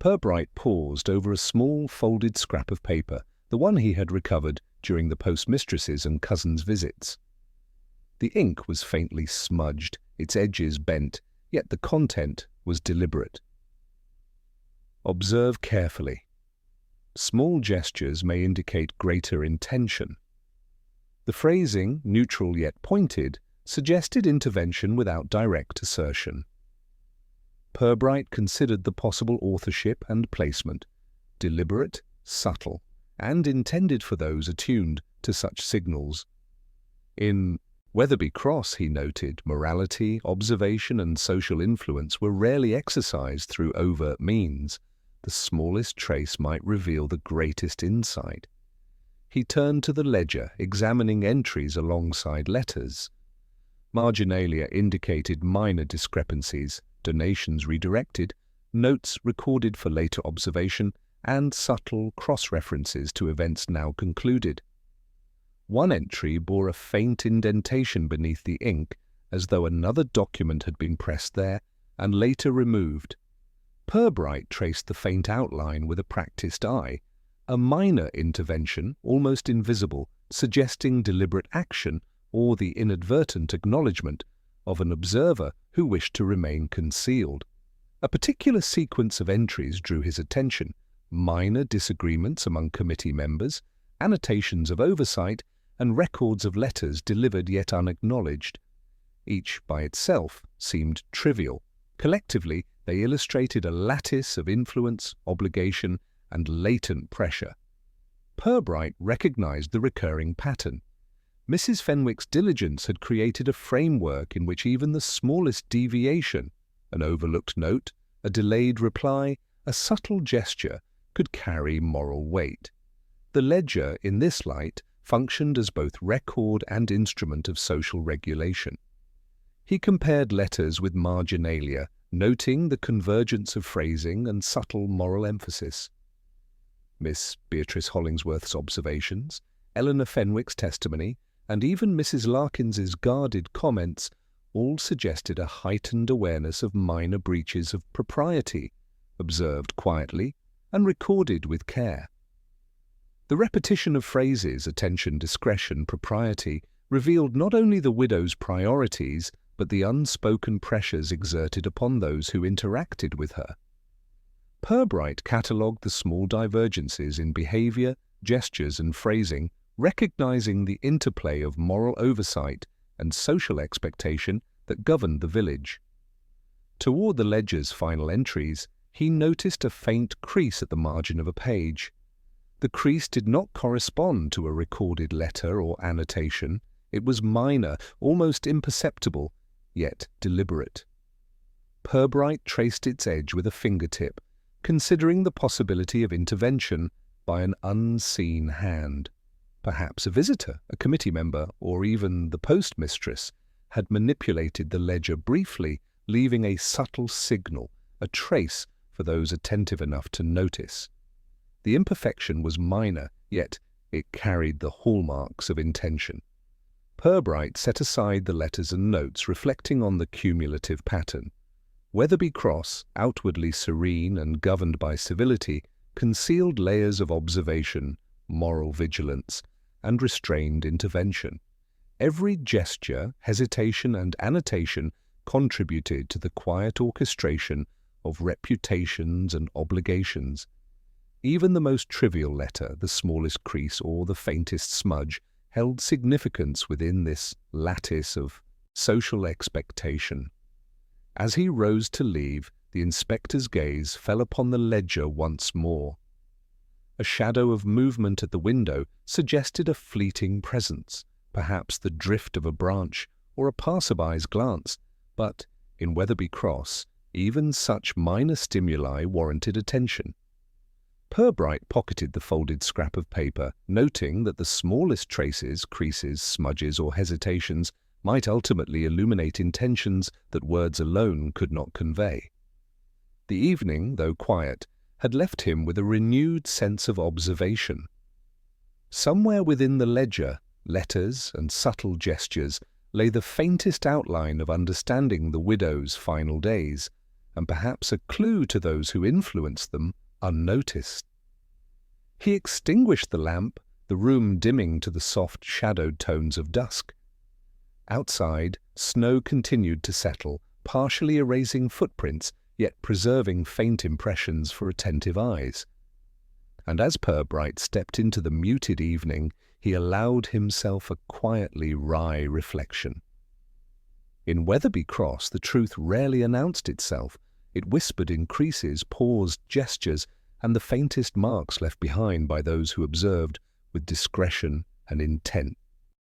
Purbright paused over a small folded scrap of paper, the one he had recovered during the postmistress's and cousin's visits. The ink was faintly smudged, its edges bent, yet the content was deliberate. "Observe carefully. small gestures may indicate greater intention. The phrasing, neutral yet pointed, suggested intervention without direct assertion. Purbright considered the possible authorship and placement, deliberate, subtle, and intended for those attuned to such signals. In Weatherby Cross, he noted, morality, observation, and social influence were rarely exercised through overt means. The smallest trace might reveal the greatest insight. He turned to the ledger, examining entries alongside letters. Marginalia indicated minor discrepancies, donations redirected, notes recorded for later observation, and subtle cross-references to events now concluded. One entry bore a faint indentation beneath the ink, as though another document had been pressed there and later removed. Purbright traced the faint outline with a practiced eye, a minor intervention, almost invisible, suggesting deliberate action or the inadvertent acknowledgement of an observer who wished to remain concealed. A particular sequence of entries drew his attention: minor disagreements among committee members, annotations of oversight, and records of letters delivered yet unacknowledged. Each by itself seemed trivial. Collectively, they illustrated a lattice of influence, obligation, and latent pressure. Purbright recognized the recurring pattern. Mrs. Fenwick's diligence had created a framework in which even the smallest deviation, an overlooked note, a delayed reply, a subtle gesture, could carry moral weight. The ledger, in this light, functioned as both record and instrument of social regulation. He compared letters with marginalia, noting the convergence of phrasing and subtle moral emphasis. Miss Beatrice Hollingsworth's observations, Eleanor Fenwick's testimony, and even Mrs. Larkins's guarded comments all suggested a heightened awareness of minor breaches of propriety, observed quietly and recorded with care. The repetition of phrases, attention, discretion, propriety, revealed not only the widow's priorities, but the unspoken pressures exerted upon those who interacted with her. Purbright catalogued the small divergences in behavior, gestures, and phrasing, recognizing the interplay of moral oversight and social expectation that governed the village. Toward the ledger's final entries, he noticed a faint crease at the margin of a page. The crease did not correspond to a recorded letter or annotation. It was minor, almost imperceptible, yet deliberate. Purbright traced its edge with a fingertip, considering the possibility of intervention by an unseen hand. Perhaps a visitor, a committee member, or even the postmistress had manipulated the ledger briefly, leaving a subtle signal, a trace for those attentive enough to notice. The imperfection was minor, yet it carried the hallmarks of intention. Purbright set aside the letters and notes, reflecting on the cumulative pattern. Weatherby Cross, outwardly serene and governed by civility, concealed layers of observation, moral vigilance, and restrained intervention. Every gesture, hesitation, and annotation contributed to the quiet orchestration of reputations and obligations. Even the most trivial letter, the smallest crease or the faintest smudge, held significance within this lattice of social expectation. As he rose to leave, the inspector's gaze fell upon the ledger once more. A shadow of movement at the window suggested a fleeting presence, perhaps the drift of a branch or a passerby's glance, but in Weatherby Cross, even such minor stimuli warranted attention. Purbright pocketed the folded scrap of paper, noting that the smallest traces, creases, smudges, or hesitations might ultimately illuminate intentions that words alone could not convey. The evening, though quiet, had left him with a renewed sense of observation. Somewhere within the ledger, letters and subtle gestures, lay the faintest outline of understanding the widow's final days, and perhaps a clue to those who influenced them unnoticed. He extinguished the lamp, the room dimming to the soft shadowed tones of dusk. Outside, snow continued to settle, partially erasing footprints, yet preserving faint impressions for attentive eyes. and as Purbright stepped into the muted evening, he allowed himself a quietly wry reflection. In Weatherby Cross, the truth rarely announced itself. It whispered in creases, paused gestures, and the faintest marks left behind by those who observed with discretion and intent.